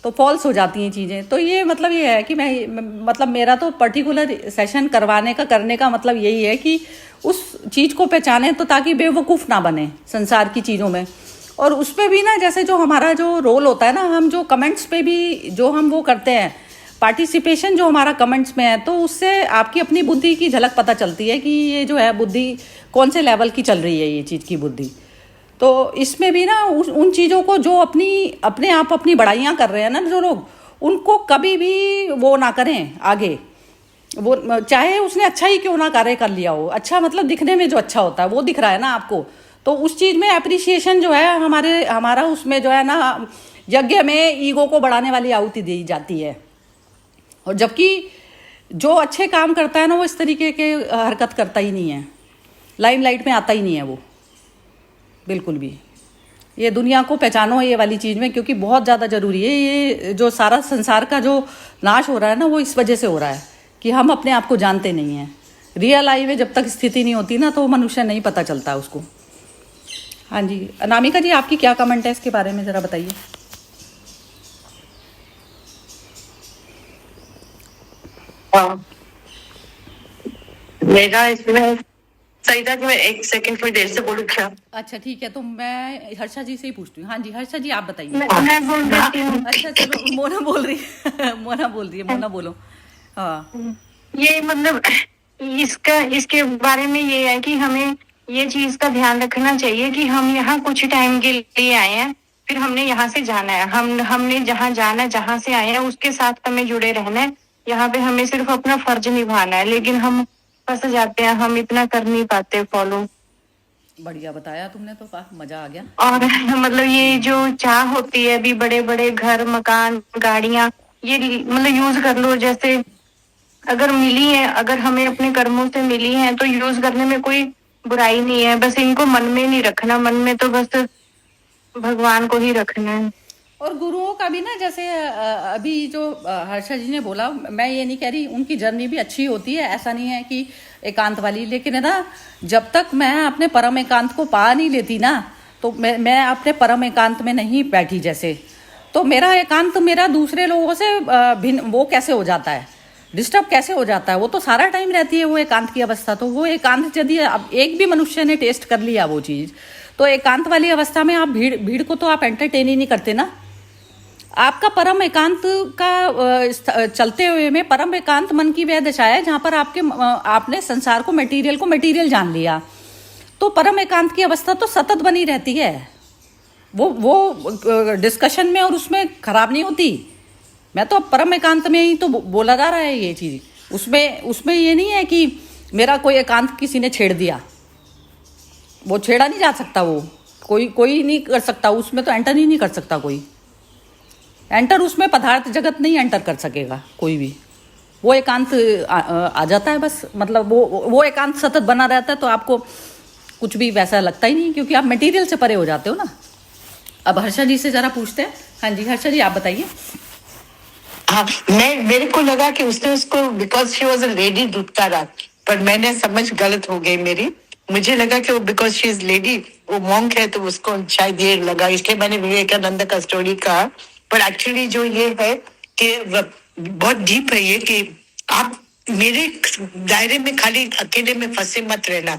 तो फॉल्स हो जाती हैं चीज़ें। तो ये मतलब ये है कि मतलब मेरा तो पर्टिकुलर सेशन करवाने का, करने का मतलब यही है कि उस चीज़ को पहचाने, तो ताकि बेवकूफ़ ना बने संसार की चीज़ों में। और उस पर भी ना, जैसे जो हमारा जो रोल होता है ना, हम जो कमेंट्स पे भी जो हम वो करते हैं, पार्टिसिपेशन जो हमारा कमेंट्स में है, तो उससे आपकी अपनी बुद्धि की झलक पता चलती है कि ये जो है बुद्धि कौन से लेवल की चल रही है, ये चीज़ की बुद्धि। तो इसमें भी ना उन चीज़ों को जो अपने आप अपनी बड़ाइयाँ कर रहे हैं ना जो लोग, उनको कभी भी वो ना करें आगे। वो चाहे उसने अच्छा ही क्यों ना कार्य कर लिया हो, अच्छा मतलब दिखने में जो अच्छा होता है वो दिख रहा है ना आपको, तो उस चीज़ में अप्रिसिएशन जो है हमारा उसमें जो है ना, यज्ञ में ईगो को बढ़ाने वाली आहुति दी जाती है। और जबकि जो अच्छे काम करता है ना, वो इस तरीके के हरकत करता ही नहीं है, लाइमलाइट में आता ही नहीं है वो बिल्कुल भी। ये दुनिया को पहचानो ये वाली चीज़ में, क्योंकि बहुत ज़्यादा ज़रूरी है। ये जो सारा संसार का जो नाश हो रहा है ना, वो इस वजह से हो रहा है कि हम अपने आप को जानते नहीं हैं। रियल आई में जब तक स्थिति नहीं होती ना, तो मनुष्य नहीं पता चलता उसको। हाँ जी, अनामिका जी, आपकी क्या कमेंट है इसके बारे में, ज़रा बताइए। हाँ, मेरा इसमें सही था कि मैं एक सेकंड थोड़ी देर से बोलूँ क्या? अच्छा ठीक है, तो मैं हर्षा जी से ही पूछती हूँ। हाँ जी, हर्षा जी आप बताइए। मैं बोल देती हूँ। अच्छा चलो, मोना बोल रही है मोना बोल रही है, मोना बोलो। हाँ ये मतलब इसके बारे में ये है कि हमें ये चीज का ध्यान रखना चाहिए कि हम यहाँ कुछ टाइम के लिए आए हैं, फिर हमने यहाँ से जाना है। हमने जहाँ जाना है, जहाँ से आए हैं, उसके साथ हमें जुड़े रहना है। यहाँ पे हमें सिर्फ अपना फर्ज निभाना है, लेकिन हम फंस जाते हैं, हम इतना कर नहीं पाते फॉलो। बढ़िया बताया तुमने, तो मजा आ गया। और मतलब ये जो चाह होती है अभी, बड़े बड़े घर, मकान, गाड़ियां, ये मतलब यूज कर लो। जैसे अगर मिली है, अगर हमें अपने कर्मों से मिली है, तो यूज करने में कोई बुराई नहीं है। बस इनको मन में नहीं रखना, मन में तो बस भगवान को ही रखना है। और गुरुओं का भी ना, जैसे अभी जो हर्षा जी ने बोला, मैं ये नहीं कह रही उनकी जर्नी भी अच्छी होती है, ऐसा नहीं है कि एकांत वाली, लेकिन है ना, जब तक मैं अपने परम एकांत को पा नहीं लेती ना, तो मैं अपने परम एकांत में नहीं बैठी जैसे, तो मेरा एकांत मेरा दूसरे लोगों से भिन्न वो कैसे हो जाता है, डिस्टर्ब कैसे हो जाता है। वो तो सारा टाइम रहती है वो एकांत की अवस्था। तो वो एकांत यदि अब एक भी मनुष्य ने टेस्ट कर लिया वो चीज़, तो एकांत वाली अवस्था में आप भीड़ को तो आप एंटरटेन ही नहीं करते ना। आपका परम एकांत का चलते हुए में परम एकांत मन की वह दशा है जहाँ पर आपने संसार को, मटेरियल जान लिया। तो परम एकांत की अवस्था तो सतत बनी रहती है, वो डिस्कशन में और उसमें खराब नहीं होती। मैं तो परम एकांत में ही तो बोला जा रहा है ये चीज़। उसमें ये नहीं है कि मेरा कोई एकांत किसी ने छेड़ दिया, वो छेड़ा नहीं जा सकता, वो कोई नहीं कर सकता उसमें, तो एंटर ही नहीं कर सकता कोई। एंटर उसमें पदार्थ जगत नहीं एंटर कर सकेगा कोई भी। वो एकांत आ जाता है बस, मतलब वो एकांत सतत बना रहता है, तो आपको कुछ भी वैसा लगता ही नहीं, क्योंकि आप मटेरियल से परे हो जाते हो ना। अब हर्षा जी से जरा पूछते हैं। हाँ जी, हर्षा जी आप बताइए। हाँ, मेरे को लगा कि उसने उसको because she was a lady दूधता रहा, पर मैंने समझ गलत हो गई मेरी। मुझे लगा कि वो बिकॉज शी इज लेडी, वो मॉन्क है, तो उसको शायद ये लगा, इसलिए मैंने विवेकानंद का स्टोरी कहा। पर एक्चुअली जो ये है कि बहुत डीप है ये, कि आप मेरे दायरे में खाली अकेले में फंसे मत रहना,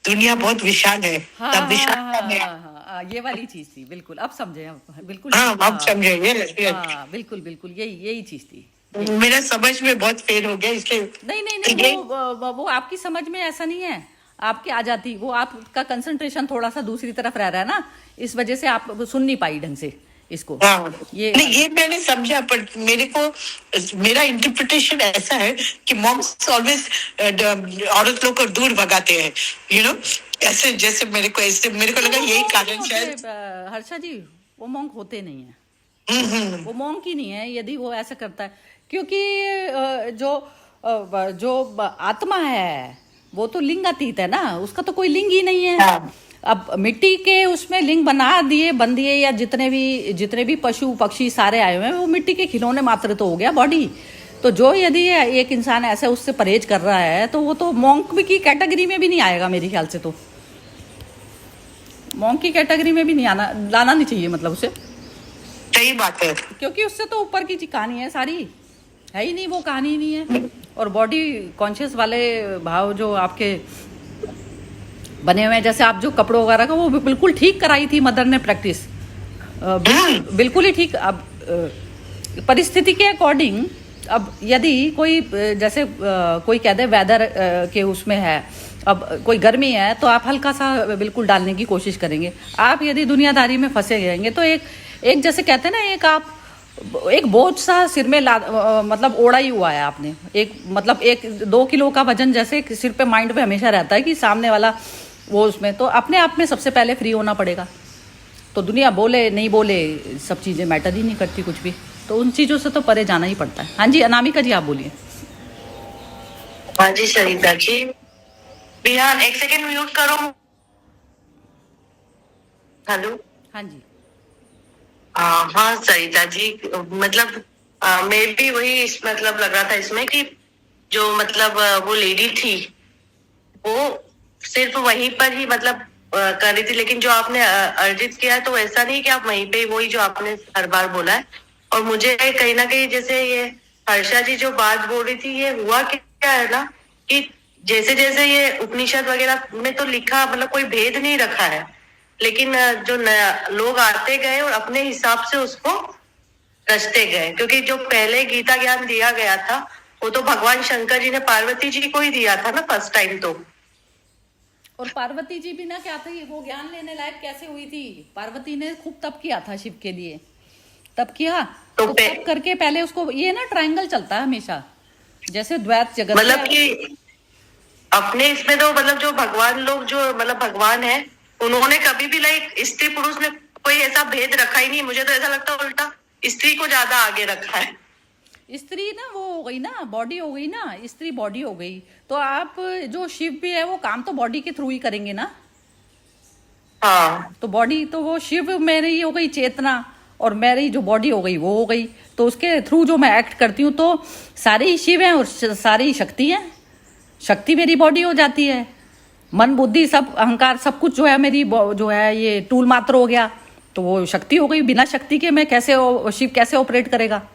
दुनिया बहुत विशाल है। तब विशालता में ये वाली चीज थी, बिल्कुल अब समझे हम, बिल्कुल। हाँ, अब समझे ये। हाँ बिल्कुल बिल्कुल, यही चीज थी। मेरा समझ में बहुत फेल हो गया, इसलिए नहीं, वो आपकी समझ में ऐसा नहीं है, आपकी आ जाती, वो आपका कंसंट्रेशन थोड़ा सा दूसरी तरफ रह रहा है ना, इस वजह से आप सुन नहीं पाई ढंग से इसको। हाँ, ये मैंने समझा, पर मेरा इंटरप्रिटेशन ऐसा है कि मॉम्स ऑलवेज औरत लोग को दूर भगाते हैं, यू नो, ऐसे जैसे मेरे को लगा यही कारण शायद। हर्षा जी, वो मॉन्क होते नहीं है, वो मॉन्क ही नहीं है यदि वो ऐसा करता है, क्योंकि जो आत्मा है वो तो लिंगातीत है ना, उसका तो कोई लिंग ही नहीं है। अब मिट्टी के उसमें लिंग बन दिए, या जितने भी पशु पक्षी सारे आए हुए हैं वो मिट्टी के खिलौने मात्र तो हो गया बॉडी। तो जो यदि एक इंसान ऐसे उससे परहेज कर रहा है तो वो तो मॉन्क की कैटेगरी में भी नहीं आएगा मेरे ख्याल से। तो मॉन्क की कैटेगरी में भी नहीं लाना नहीं चाहिए, मतलब उसे। सही बात है, क्योंकि उससे तो ऊपर की कहानी है सारी, है ही नहीं, वो कहानी ही नहीं है। और बॉडी कॉन्शियस वाले भाव जो आपके बने हुए हैं, जैसे आप जो कपड़ों वगैरह का, वो बिल्कुल ठीक कराई थी मदर ने प्रैक्टिस, बिल्कुल ही ठीक। अब परिस्थिति के अकॉर्डिंग, अब यदि कोई जैसे कोई कह दे वेदर के उसमें है, अब कोई गर्मी है तो आप हल्का सा बिल्कुल डालने की कोशिश करेंगे। आप यदि दुनियादारी में फंसे रहेंगे तो एक जैसे कहते हैं ना, एक बोझ सा सिर में मतलब ओढ़ा ही हुआ है आपने, मतलब 1-2 किलो का वजन जैसे सिर पे, माइंड पे हमेशा रहता है कि सामने वाला वो उसमें। तो अपने आप में सबसे पहले फ्री होना पड़ेगा। तो दुनिया बोले नहीं बोले, सब चीज़ें मैटर ही नहीं करती कुछ भी, तो उन चीज़ों से तो परे जाना ही पड़ता है। हाँ जी अनामिका जी, आप बोलिए। हाँ जी सरिता जी, बिहान 1 सेकेंड म्यूट करो। हेलो। हाँ जी। हाँ सरिता जी, मतलब मैं भी वही मतलब लग रहा था इसमें कि जो मतलब वो लेडी थी वो सिर्फ वहीं पर ही मतलब कर रही थी, लेकिन जो आपने अर्जित किया है तो ऐसा नहीं कि आप वहीं पे वही जो आपने हर बार बोला है। और मुझे कहीं ना कहीं जैसे ये हर्षा जी जो बात बोल रही थी, ये हुआ क्या है ना कि जैसे जैसे ये उपनिषद वगैरह में तो लिखा, मतलब कोई भेद नहीं रखा है, लेकिन जो लोग आते गए और अपने हिसाब से उसको रचते गए। क्योंकि जो पहले गीता ज्ञान दिया गया था वो तो भगवान शंकर जी ने पार्वती जी को ही दिया था ना फर्स्ट टाइम। तो और पार्वती जी भी ना क्या था, वो ज्ञान लेने लायक कैसे हुई थी? पार्वती ने खूब तप किया था शिव के लिए, तप किया तो तप करके पहले उसको, ये ना ट्रायंगल चलता है हमेशा, जैसे द्वैत जगत, मतलब कि अपने इसमें तो मतलब जो भगवान लोग जो मतलब भगवान है, उन्होंने कभी भी लाइक स्त्री पुरुष में कोई ऐसा भेद रखा ही नहीं। मुझे तो ऐसा लगता है उल्टा स्त्री को ज्यादा आगे रखा है। स्त्री ना वो हो गई ना, बॉडी हो गई ना, स्त्री बॉडी हो गई। तो आप जो शिव भी है वो काम तो बॉडी के थ्रू ही करेंगे ना। हाँ, तो बॉडी तो वो शिव मेरी हो गई चेतना, और मेरी जो बॉडी हो गई वो हो गई। तो उसके थ्रू जो मैं एक्ट करती हूँ तो सारे ही शिव हैं और सारी ही शक्ति हैं। शक्ति मेरी बॉडी हो जाती है, मन बुद्धि सब अहंकार सब कुछ जो है मेरी जो है ये टूल मात्र हो गया, तो वो शक्ति हो गई। बिना शक्ति के मैं कैसे शिव कैसे ऑपरेट करेगा?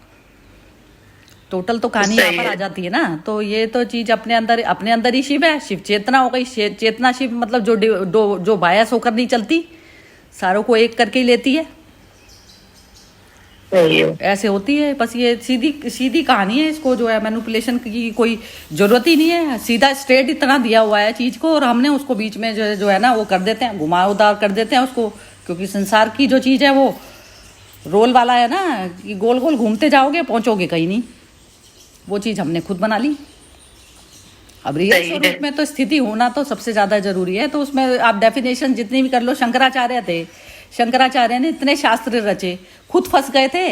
टोटल तो कहानी यहाँ पर आ जाती है ना। तो ये तो चीज अपने अंदर ही शिव है, शिव चेतना हो गई। चेतना शिव मतलब जो बायस होकर नहीं चलती, सारों को एक करके ही लेती है, ऐसे होती है। बस ये सीधी कहानी है। इसको जो है मैनिपुलेशन की कोई जरूरत ही नहीं है, सीधा स्ट्रेट इतना दिया हुआ है चीज को, और हमने उसको बीच में जो है ना वो कर देते हैं, घुमावदार कर देते हैं उसको। क्योंकि संसार की जो चीज है वो रोल वाला है ना, कि गोल गोल घूमते जाओगे पहुंचोगे कहीं नहीं। वो चीज हमने खुद बना ली। अब रियल स्वरूप में तो स्थिति होना तो सबसे ज्यादा जरूरी है। तो उसमें आप डेफिनेशन जितनी भी कर लो, शंकराचार्य थे, शंकराचार्य ने इतने शास्त्र रचे, खुद फंस गए थे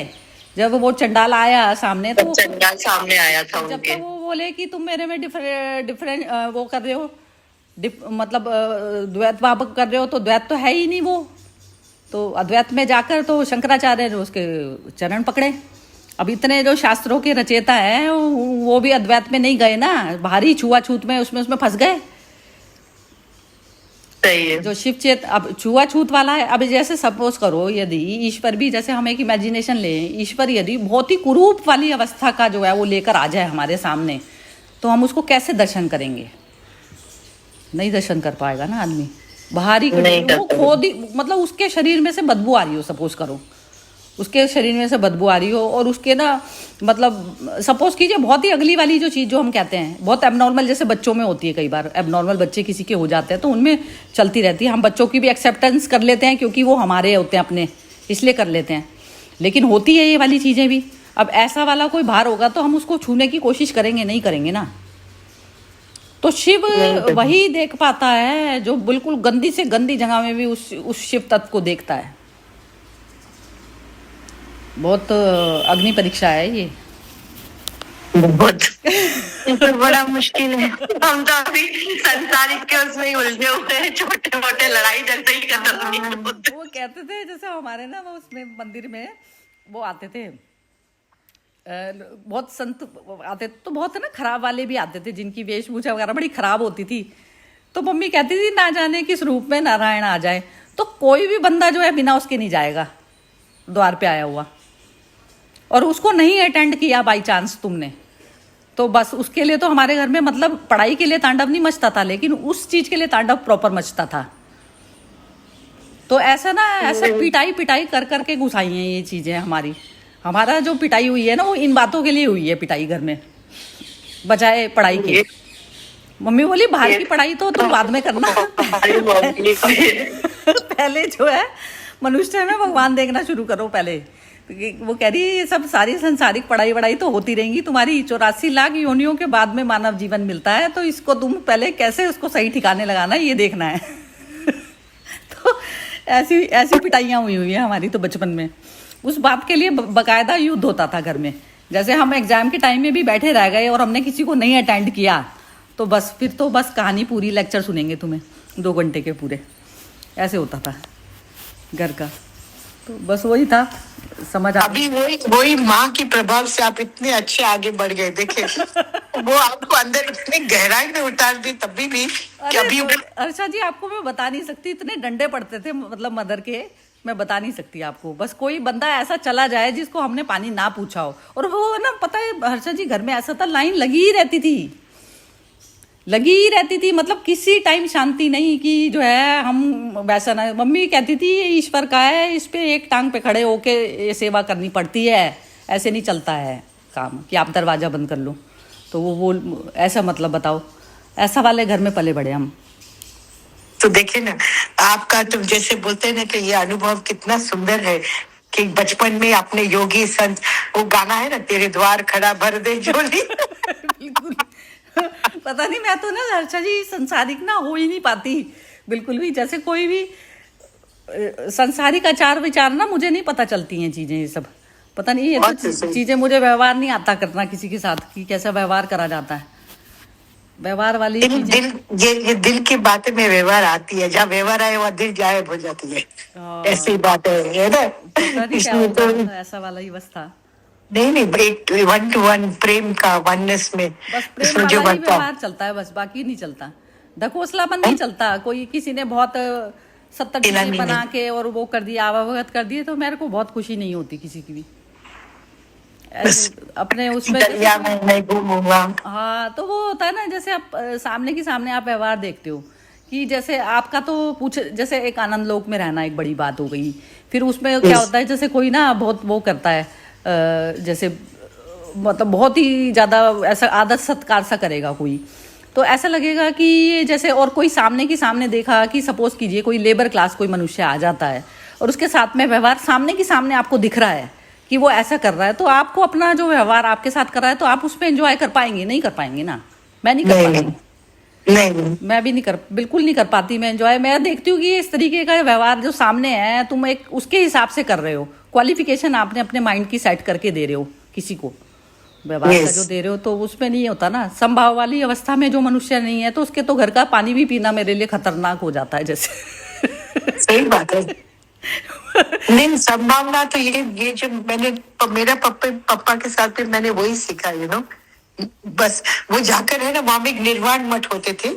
जब वो चंडाल आया सामने। तो चंडाल सामने आया था जब उनके। तक वो बोले कि तुम मेरे में डिफरेंट वो कर रहे हो, मतलब द्वैत भाव कर रहे हो, तो द्वैत तो है ही नहीं वो। तो अद्वैत में जाकर तो शंकराचार्य ने उसके चरण पकड़े। अब इतने जो शास्त्रों के रचेता है वो भी अद्वैत में नहीं गए ना, भारी छुआछूत में उसमें फंस गए। सही है। जो शिव चेत अब छुआछूत वाला है। अब जैसे सपोज करो यदि ईश्वर भी, जैसे हम एक इमेजिनेशन लें, ईश्वर यदि बहुत ही कुरूप वाली अवस्था का जो है वो लेकर आ जाए हमारे सामने, तो हम उसको कैसे दर्शन करेंगे? नहीं दर्शन कर पाएगा ना आदमी। बाहरी वो खुद ही, मतलब उसके शरीर में से बदबू आ रही हो, सपोज करो उसके शरीर में से बदबू आ रही हो, और उसके ना मतलब सपोज कीजिए बहुत ही अगली वाली जो चीज़ जो हम कहते हैं बहुत एबनॉर्मल, जैसे बच्चों में होती है, कई बार एबनॉर्मल बच्चे किसी के हो जाते हैं तो उनमें चलती रहती है। हम बच्चों की भी एक्सेप्टेंस कर लेते हैं क्योंकि वो हमारे होते हैं अपने, इसलिए कर लेते हैं, लेकिन होती है ये वाली चीज़ें भी। अब ऐसा वाला कोई भार होगा तो हम उसको छूने की कोशिश करेंगे? नहीं करेंगे ना। तो शिव वही देख पाता है जो बिल्कुल गंदी से गंदी जगह में भी उस शिव तत्व को देखता है। बहुत अग्नि परीक्षा है ये, बहुत ये तो बड़ा मुश्किल है। हम तो अभी संसारिक के उसमें ही उलझे हुए हैं, छोटे मोटे लड़ाई झगड़े ही खत्म नहीं होते। वो कहते थे जैसे हमारे ना वो उसमें मंदिर में वो आते थे बहुत संत आते तो बहुत है ना खराब वाले भी आते थे जिनकी वेशभूषा वगैरह बड़ी खराब होती थी। तो मम्मी कहती थी ना जाने किस रूप में नारायण आ जाए, तो कोई भी बंदा जो है बिना उसके नहीं जाएगा द्वार पे आया हुआ, और उसको नहीं अटेंड किया बाई चांस तुमने, तो बस उसके लिए तो हमारे घर में मतलब पढ़ाई के लिए तांडव नहीं मचता था, लेकिन उस चीज के लिए तांडव प्रॉपर मचता था। तो ऐसा ना ऐसा पिटाई पिटाई कर करके घुसाई है ये चीजें हमारी। हमारा जो पिटाई हुई है ना वो इन बातों के लिए हुई है पिटाई घर में, बजाय पढ़ाई के। मम्मी बोली बाहर की पढ़ाई तो तुम बाद में करना, पहले जो है मनुष्य में भगवान देखना शुरू करो पहले। वो कह रही है ये सब सारी संसारिक पढ़ाई वढ़ाई तो होती रहेंगी, तुम्हारी 84 लाख योनियों के बाद में मानव जीवन मिलता है, तो इसको तुम पहले कैसे उसको सही ठिकाने लगाना ये देखना है। तो ऐसी ऐसी पिटाइयाँ हुई है हमारी तो बचपन में। उस बात के लिए बकायदा युद्ध होता था घर में। जैसे हम एग्जाम के टाइम में भी बैठे रह गए और हमने किसी को नहीं अटेंड किया तो बस फिर तो बस कहानी पूरी, लेक्चर सुनेंगे तुम्हें 2 घंटे के पूरे, ऐसे होता था घर का। तो बस वही था, समझ आ अभी वही माँ के प्रभाव से आप इतने अच्छे आगे बढ़ गए। देखे वो आपको अंदर इतनी गहराई में उतार दी तभी भी कि अभी अर्षा जी आपको मैं बता नहीं सकती, इतने डंडे पड़ते थे मतलब मदर के, मैं बता नहीं सकती आपको। बस कोई बंदा ऐसा चला जाए जिसको हमने पानी ना पूछा हो, और वो ना पता है हर्षा जी घर में ऐसा था लाइन लगी ही रहती थी, लगी ही रहती थी, मतलब किसी टाइम शांति नहीं कि जो है हम वैसा ना। मम्मी कहती थी ये ईश्वर का है, इस पे एक टांग पे खड़े होके ये सेवा करनी पड़ती है, ऐसे नहीं चलता है काम कि आप दरवाजा बंद कर लो। तो वो ऐसा मतलब बताओ, ऐसा वाले घर में पले बड़े हम। तो देखे ना आपका, तुम जैसे बोलते हैं ना कि ये अनुभव कितना सुंदर है कि बचपन में अपने योगी संत, वो गाना है ना तेरे द्वार खड़ा भर दे झोली। बिल्कुल पता नहीं, मैं तो ना हर्षा जी संसारिक ना हो ही नहीं पाती बिल्कुल भी। जैसे कोई भी संसारिक आचार विचार ना मुझे नहीं पता चलती हैं चीजें, ये सब पता नहीं। ये तो चीजें मुझे व्यवहार नहीं आता करना किसी के साथ कि कैसा व्यवहार करा जाता है, व्यवहार वाली ये दिल की बातें में व्यवहार आती है, जहाँ व्यवहार आए वहाँ दिल गायब हो जाती है, ऐसी बात है ना। इसमें तो ऐसा वाला ही बस था। नहीं एक 1-to-1 प्रेम का वननेस में बस प्रेम वाला ही व्यवहार चलता है, बस बाकी नहीं चलता। ढकोसलापन नहीं चलता। कोई किसी ने बहुत 70 चीजें बना के और वो कर दिया, अवगत कर दिए, तो मेरे को बहुत खुशी नहीं होती किसी की भी ऐसे अपने उसमें। हाँ, तो वो होता है ना जैसे आप सामने की सामने आप व्यवहार देखते हो कि जैसे आपका तो पूछ, जैसे एक आनंद लोक में रहना एक बड़ी बात हो गई। फिर उसमें क्या होता है जैसे कोई ना बहुत वो करता है जैसे मतलब बहुत ही ज्यादा ऐसा आदर सत्कार सा करेगा कोई, तो ऐसा लगेगा कि ये जैसे, और कोई सामने की सामने देखा कि सपोज कीजिए कोई लेबर क्लास कोई मनुष्य आ जाता है और उसके साथ में व्यवहार सामने की सामने आपको दिख रहा है कि वो ऐसा कर रहा है, तो आपको अपना जो व्यवहार आपके साथ कर रहा है तो आप उसमें एंजॉय कर पाएंगे? नहीं कर पाएंगे ना। मैं नहीं कर पाती, नहीं मैं भी नहीं कर, बिल्कुल नहीं कर पाती मैं एंजॉय। मैं देखती हूँ कि इस तरीके का व्यवहार जो सामने है तुम एक उसके हिसाब से कर रहे हो, क्वालिफिकेशन आपने अपने माइंड की सेट करके दे रहे हो किसी को व्यवहार का जो दे रहे हो, तो उसमें नहीं होता ना। संभाव वाली अवस्था में जो मनुष्य नहीं है तो उसके तो घर का पानी भी पीना मेरे लिए खतरनाक हो जाता है जैसे। सही बात है। नहीं, संभावना तो ये जो मैंने मेरा पापा के साथ भी मैंने वही सीखा, बस वो जाकर है ना, वहां में एक निर्वाण मठ होते थे,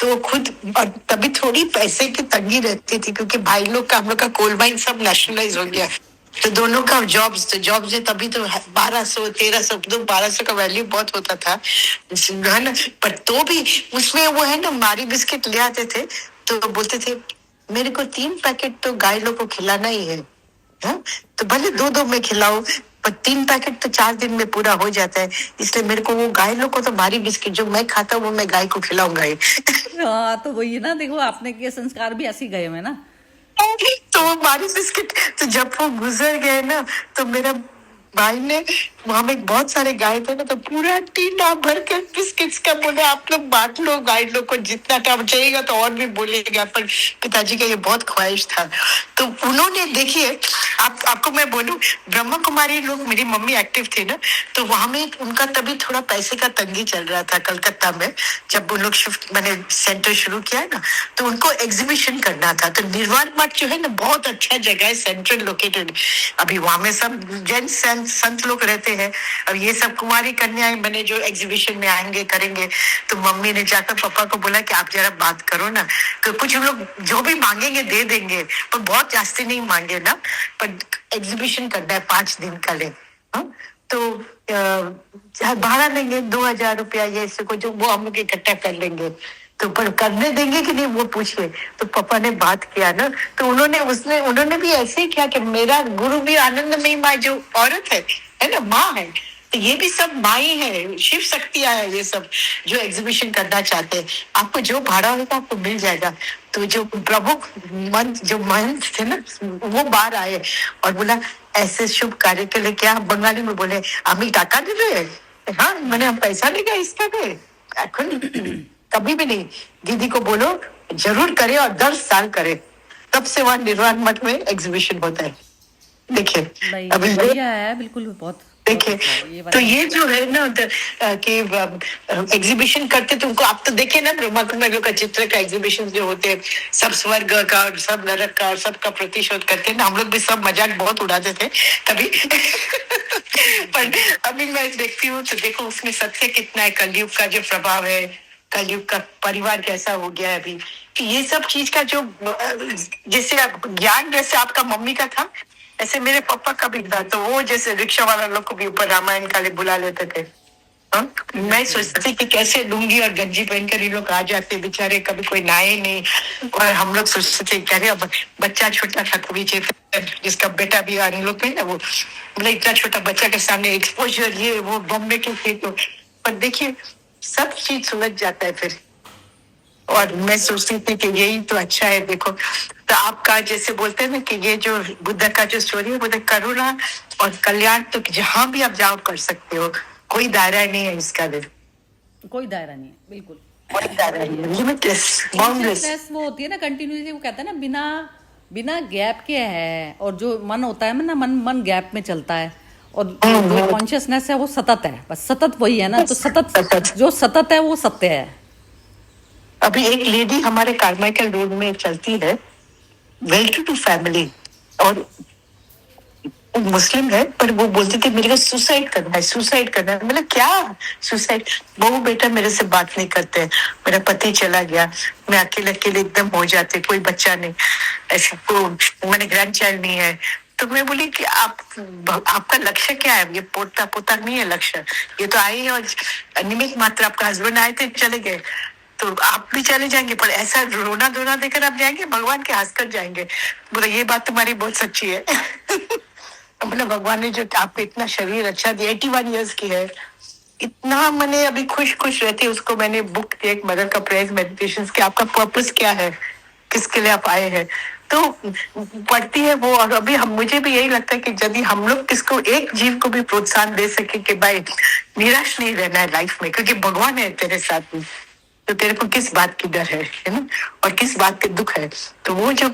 तो वो खुद, और तभी थोड़ी पैसे की तंगी रहती थी क्योंकि भाई लोग का, हम लोग का कोल माइन सब नेशनलाइज हो गया, तो दोनों का जॉब्स है, तभी तो 1200-1300 1200 का वैल्यू बहुत होता था, है ना। पर तो भी उसमें वो है ना मारी बिस्किट ले आते थे, तो बोलते थे मेरे को 3 पैकेट तो गाय लोग को खिलाना ही है, तो भले 2-2 में खिलाओ, पर 3 पैकेट तो 4 दिन में पूरा हो जाता है, इसलिए मेरे को वो गाय लोग को तो मारी बिस्किट जो मैं खाता हूँ वो मैं गाय को खिलाऊंगा ही। हाँ, तो वही ना, देखो आपने के संस्कार भी ऐसे गए हैं ना। तो वो मारी बिस्किट, तो जब वो गुजर गए ना, तो मेरा भाई ने वहां में बहुत सारे गाय थे ना, तो पूरा टीना भर के बिस्किट्स का बोले आप लोग बांट लो गाय लोग को, जितना टाइम चाहिएगा तो और भी बोलेगा, पर पिताजी का ये बहुत ख्वाहिश था। तो उन्होंने देखिए, आपको मैं बोलूं, ब्रह्मा कुमारी लोग, मेरी मम्मी एक्टिव थे ना, तो वहां में उनका तभी थोड़ा पैसे का तंगी चल रहा था कलकत्ता में, जब उन लोग शिफ्ट मैंने सेंटर शुरू किया है ना, तो उनको एग्जीबिशन करना था। तो निर्वाण मठ जो है ना, बहुत अच्छा जगह है, सेंट्रल लोकेटेड। अभी वहां में सब जैन संत लोग रहते हैं, अब ये सब कुमारी कन्याएं बने जो एग्जीबिशन में आएंगे करेंगे। तो मम्मी ने जाकर पापा को बोला कि आप जरा बात करो ना, तो कुछ हम लोग जो भी मांगेंगे दे देंगे, पर बहुत जास्ती नहीं मांगे ना, पर एग्जीबिशन करना है 5 दिन का ले। हाँ? तो भाड़ा लेंगे 2,000 रुपया, ये ऐसे को जो वो हम लोग इकट्ठा कर लेंगे, तो पर करने देंगे कि नहीं वो पूछे। तो पापा ने बात किया ना, तो उन्होंने भी ऐसे ही किया कि मेरा गुरु भी आनंदमयी माँ जो औरत है ना, माँ है, तो ये भी सब माई है, शिव शक्तियां है, ये सब जो एग्जीबिशन करना चाहते हैं, आपको जो भाड़ा होगा आपको मिल जाएगा। तो जो प्रमुख महंत थे ना, वो बाहर आए और बोला ऐसे शुभ कार्य के लिए क्या, बंगाली में बोले আমি টাকা দেবে, हाँ मैंने हम पैसा लेगा इसका पे, এখন कभी भी नहीं, दीदी को बोलो जरूर करे और 10 साल करे, तब से वहां निर्वाण मठ में एग्जीबिशन होता है। देखिए नहीं, अभी बढ़िया है, बिल्कुल बहुत देखिए, तो ये जो है ना कि एग्जीबिशन करते तुमको, आप तो देखिए ना ब्रह्मा कुमारी का चित्र का एग्जीबिशन जो होते हैं, सब स्वर्ग का और सब नरक का और सबका प्रतिशोध करते हैं ना, हम लोग भी सब मजाक बहुत उड़ाते थे कभी पर अभी मैं देखती हूँ तो देखो उसमें सत्य कितना है, कलयुग का जो प्रभाव है, कलयुग का परिवार कैसा हो गया है अभी, कि ये सब चीज का जो जैसे ज्ञान जैसे आपका मम्मी का था, ऐसे मेरे पापा का भी था। तो वो जैसे रिक्शा वाला लोग को भी ऊपर रामायण का लिए बुला लेते थे। हाँ? मैं सोचती थी कि कैसे लुंगी और गंजी पहनकर ये लोग आ जाते बेचारे, कभी कोई नहाए नहीं, और हम लोग सोचते थे क्या अब बच्चा छोटा था, कभी जिसका बेटा भी आने लोग थे ना, वो मतलब इतना छोटा बच्चा के सामने एक्सपोजर ये वो बॉम्बे के थे, तो पर देखिए सब चीज सुलझ जाता है फिर। और मैं सोचती थी कि यही तो अच्छा है। देखो तो आपका जैसे बोलते हैं ना कि ये जो बुद्ध का जो स्टोरी है, बुद्ध करुणा और कल्याण तो जहां भी आप जाओ कर सकते हो, कोई दायरा नहीं है इसका भी, कोई दायरा नहीं है, बिल्कुल कोई दायरा नहीं है, लिमिटलेस, बाउंडलेस। Consciousness वो होती है ना कंटिन्यूसली, वो कहते हैं ना बिना बिना गैप के है, और जो मन होता है ना, मन गैप में चलता है, और जो कॉन्शियसनेस है वो सतत है, बस सतत वही है ना, तो सतत जो सतत है वो सत्य है। अभी एक लेडी हमारे कारमाइकल रोड में चलती है, वेल टू डू फैमिली, और मुस्लिम है, पर वो बोलती थी मेरे को सुसाइड करना है, सुसाइड करना है। मतलब क्या सुसाइड, बहू बेटा मेरे से बात नहीं करते, मेरा पति चला गया, मैं अकेले अकेले एकदम हो जाते, कोई बच्चा नहीं, ऐसे को मैंने ग्रैंड चाइल्ड नहीं है। तो मैं बोली कि आपका लक्ष्य क्या है, ये पोता पोता नहीं है लक्ष्य, ये तो आई है और निमित्त मात्र, आपका हस्बैंड आए थे चले गए, तो आप भी चले जाएंगे, पर ऐसा रोना धोना देकर आप जाएंगे, भगवान के हंस कर जाएंगे। बोला ये बात तुम्हारी बहुत सच्ची है मतलब भगवान ने जो आपको इतना शरीर अच्छा दिया, 81 इयर्स की है, इतना मैंने अभी खुश खुश रहती, उसको मैंने बुक दिया एक मदर का प्रेयर्स मेडिटेशंस कि आपका पर्पस क्या है, किसके लिए आप आए हैं, तो पढ़ती है वो। और अभी मुझे भी यही लगता है कि यदि हम लोग किसको एक जीव को भी प्रोत्साहन दे सके कि भाई निराश नहीं रहना है लाइफ में, क्योंकि भगवान है तेरे साथ में, तो तेरे को किस बात की डर है ना, और किस बात के दुख है, तो वो जो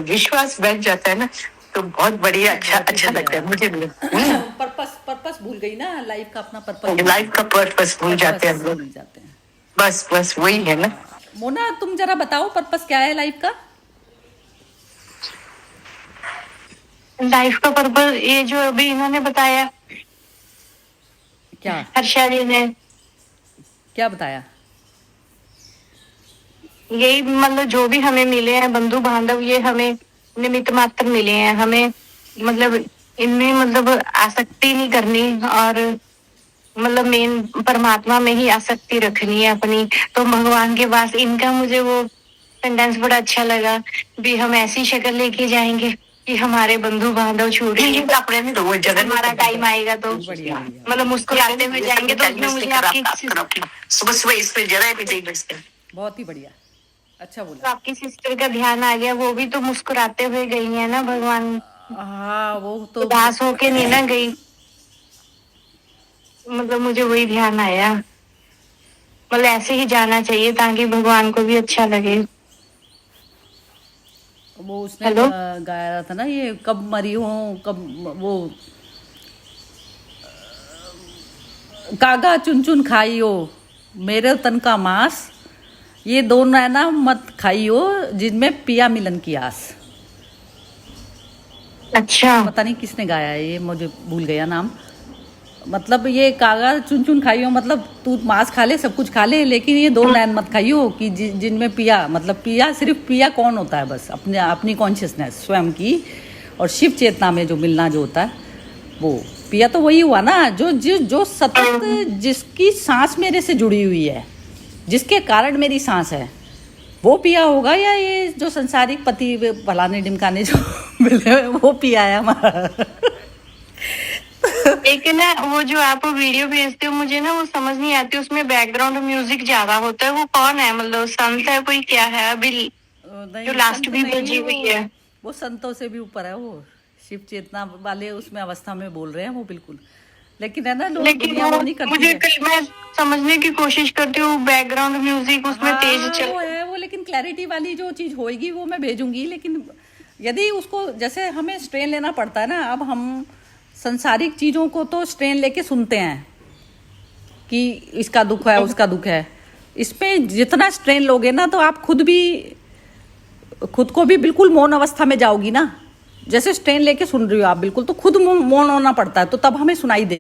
विश्वास बैठ जाता है ना, तो बहुत बढ़िया, अच्छा लगता है मुझे भी। पर्पस भूल गई ना, लाइफ का अपना पर्पस, लाइफ का पर्पस भूल जाते हैं हम लोग, बस वही है ना। मोना तुम जरा बताओ पर्पस क्या है लाइफ का? लाइफ का पर्पस ये जो अभी इन्होंने बताया, क्या हर्षा जी ने क्या बताया? यही मतलब जो भी हमें मिले हैं बंधु बांधव, ये हमें निमित्त मात्र मिले हैं, हमें मतलब इनमें मतलब आसक्ति नहीं करनी, और मतलब मेन परमात्मा में ही आसक्ति रखनी है अपनी, तो भगवान के पास। इनका मुझे वो सेंटेंस बड़ा अच्छा लगा, भी हम ऐसी शक्ल लेके जाएंगे कि हमारे बंधु बांधव छूटेंगे, हमारा टाइम आएगा तो मतलब मुस्कुराते हुए जाएंगे। तो उसमें मुझे आपकी सुबह सुबह इस पे जरा भी नहीं बचते। बहुत ही बढ़िया, अच्छा तो बोला। आपकी सिस्टर का ध्यान आ गया, वो भी तो मुस्कुराते हुए गई है ना, भगवान हाँ वो तो उदास होके नहीं ना गई। मतलब मुझे वही ध्यान आया, मतलब ऐसे ही जाना चाहिए ताकि भगवान को भी अच्छा लगे। वो उसने हेलो? गाया था ना, ये कब मरी हो, कब वो कागा चुन चुन खाइयो मेरे तन का मांस, ये दो नैना मत खाइयो जिनमें पिया मिलन की आस। अच्छा। पता नहीं किसने गाया है ये, मुझे भूल गया नाम। मतलब ये कागा चुन चुन खाइयो, मतलब तू मांस खा ले, सब कुछ खा ले, लेकिन ये दो नैन मत खाइयो कि जिनमें पिया, मतलब पिया, सिर्फ पिया कौन होता है, बस अपने अपनी कॉन्शियसनेस स्वयं की और शिव चेतना में जो मिलना जो होता है वो पिया। तो वही हुआ ना जो सतत, जिसकी सांस मेरे से जुड़ी हुई है, जिसके कारण मेरी सांस है, वो पिया होगा, या ये जो संसारिक पति फलाने ढिमकाने जो मिले वो पिया है हमारा। लेकिन ना वो जो आप वीडियो भेजते हो मुझे ना वो समझ नहीं आती, उसमें बैकग्राउंड म्यूजिक ज्यादा होता है, वो कौन है, मतलब संत है कोई, क्या है? अभी नहीं, जो लास्ट संत भी नहीं, बजी हुई है। वो संतों से भी ऊपर है, वो शिव चेतना वाले उसमें अवस्था में बोल रहे हैं वो, बिल्कुल। लेकिन है ना, लोग लेकिन दुनिया वो नहीं करती मुझे है। कल मैं समझने की कोशिश करती हूँ, बैकग्राउंड म्यूजिक उसमें हाँ, तेज चल। वो है वो, लेकिन क्लैरिटी वाली जो चीज होएगी वो मैं भेजूंगी। लेकिन यदि उसको, जैसे हमें स्ट्रेन लेना पड़ता है ना, अब हम सांसारिक चीजों को तो स्ट्रेन लेके सुनते हैं कि इसका दुख है, उसका दुख है। इसमें जितना स्ट्रेन लोगे ना, तो आप खुद को भी बिल्कुल मौन अवस्था में जाओगी ना। जैसे स्ट्रेन लेके सुन रही हो आप बिल्कुल, तो खुद मौन होना पड़ता है, तो तब हमें सुनाई दे।